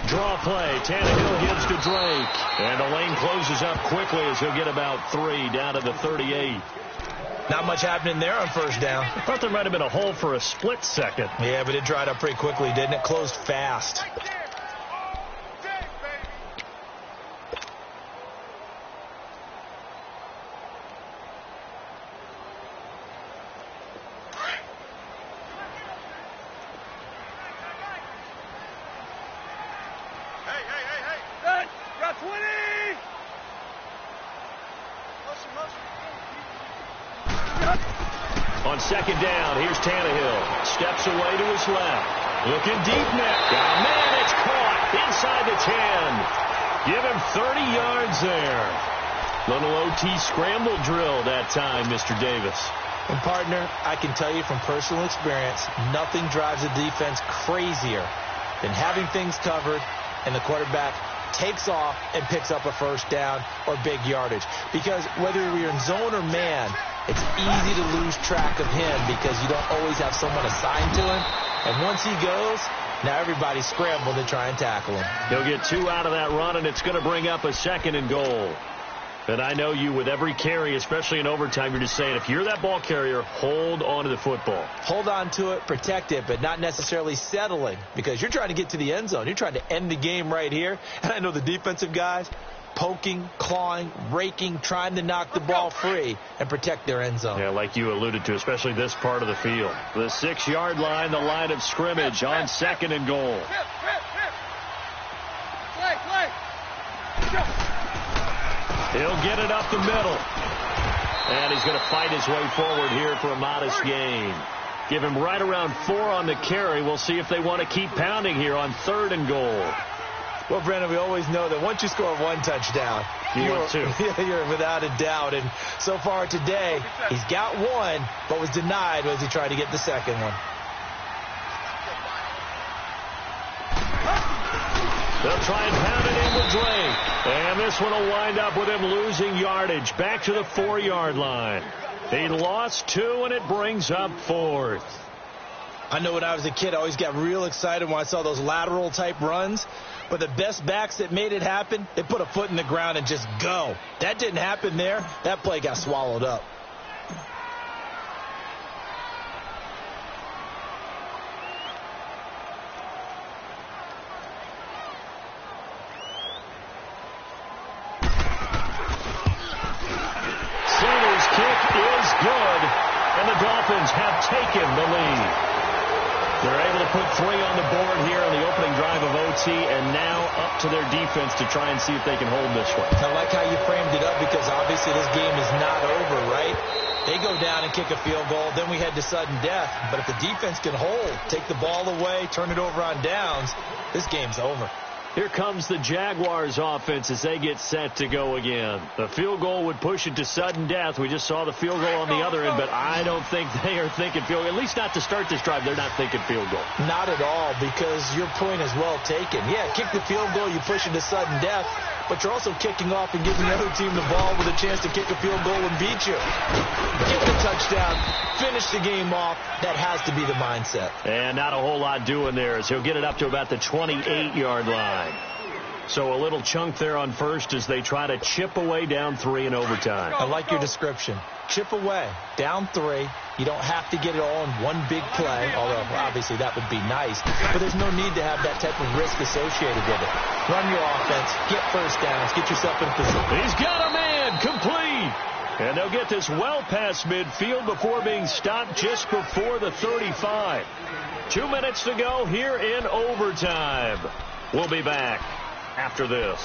Draw play. Tannehill gives to Drake. And the lane closes up quickly as he'll get about 3 down to the 38. Not much happening there on first down. I thought there might have been a hole for a split second. Yeah, but it dried up pretty quickly, didn't it? Closed fast. On 2nd down, here's Tannehill. Steps away to his left. Looking deep now. Oh, man, it's caught inside the 10. Give him 30 yards there. Little OT scramble drill that time, Mr. Davis. And, partner, I can tell you from personal experience, nothing drives a defense crazier than having things covered and the quarterback takes off and picks up a first down or big yardage. Because whether you're in zone or man, it's easy to lose track of him because you don't always have someone assigned to him. And once he goes, now everybody's scrambled to try and tackle him. He'll get 2 out of that run, and it's going to bring up a 2nd and goal. And I know you, with every carry, especially in overtime, you're just saying, if you're that ball carrier, hold on to the football. Hold on to it, protect it, but not necessarily settling because you're trying to get to the end zone. You're trying to end the game right here. And I know the defensive guys poking, clawing, raking, trying to knock the ball free and protect their end zone. Yeah, like you alluded to, especially this part of the field. The 6-yard line, the line of scrimmage on 2nd and goal. Play. He'll get it up the middle. And he's going to fight his way forward here for a modest gain. Give him right around 4 on the carry. We'll see if they want to keep pounding here on 3rd and goal. Well, Brandon, we always know that once you score 1 touchdown, you're without a doubt. And so far today, he's got 1, but was denied as he tried to get the 2nd one. They'll try and pound it in with Drake. And this one will wind up with him losing yardage back to the 4-yard line. He lost 2, and it brings up 4th. I know when I was a kid, I always got real excited when I saw those lateral-type runs. But the best backs that made it happen, they put a foot in the ground and just go. That didn't happen there. That play got swallowed up. Singer's kick is good, and the Dolphins have taken the lead. They're able to put 3 on the board here on the opening drive of OT, and now up to their defense to try and see if they can hold this one. I like how you framed it up because obviously this game is not over, right? They go down and kick a field goal. Then we head to sudden death. But if the defense can hold, take the ball away, turn it over on downs, this game's over. Here comes the Jaguars offense as they get set to go again. The field goal would push it to sudden death. We just saw the field goal on the other end, but I don't think they are thinking field goal. At least not to start this drive. They're not thinking field goal. Not at all, because your point is well taken. Yeah, kick the field goal, you push it to sudden death, but you're also kicking off and giving the other team the ball with a chance to kick a field goal and beat you. Get the touchdown, finish the game off. That has to be the mindset. And not a whole lot doing there as he'll get it up to about the 28-yard line. So a little chunk there on first as they try to chip away down 3 in overtime. I like your description. Chip away, down 3. You don't have to get it all in one big play, although obviously that would be nice. But there's no need to have that type of risk associated with it. Run your offense, get first downs, get yourself in position. He's got a man, complete. And they'll get this well past midfield before being stopped just before the 35. 2 minutes to go here in overtime. We'll be back after this.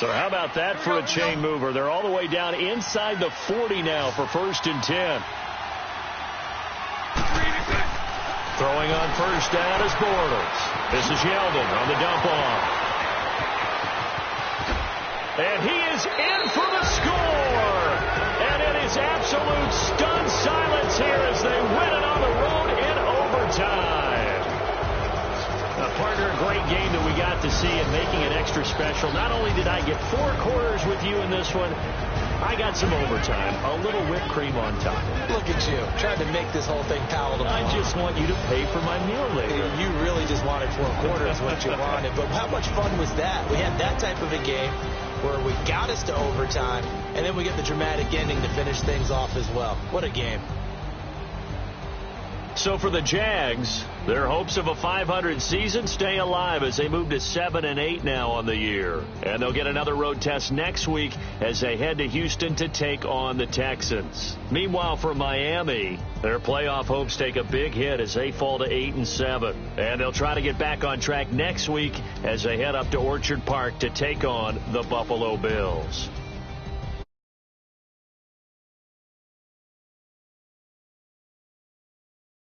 So how about that for a chain mover? They're all the way down inside the 40 now for 1st and 10. Throwing on first down is Bortles. This is Yeldon on the dump off. And he is in for the score. And it is absolute stunned silence here as they win it on the road in overtime. Partner, a great game that we got to see and making it extra special. Not only did I get 4 quarters with you in this one, I got some overtime, a little whipped cream on top. Look at you, trying to make this whole thing palatable. I just want you to pay for my meal later. You really just wanted 4 quarters what you wanted. But how much fun was that? We had that type of a game where we got us to overtime, and then we get the dramatic ending to finish things off as well. What a game. So for the Jags, their hopes of a 500 season stay alive as they move to 7-8 now on the year. And they'll get another road test next week as they head to Houston to take on the Texans. Meanwhile, for Miami, their playoff hopes take a big hit as they fall to 8-7. And they'll try to get back on track next week as they head up to Orchard Park to take on the Buffalo Bills.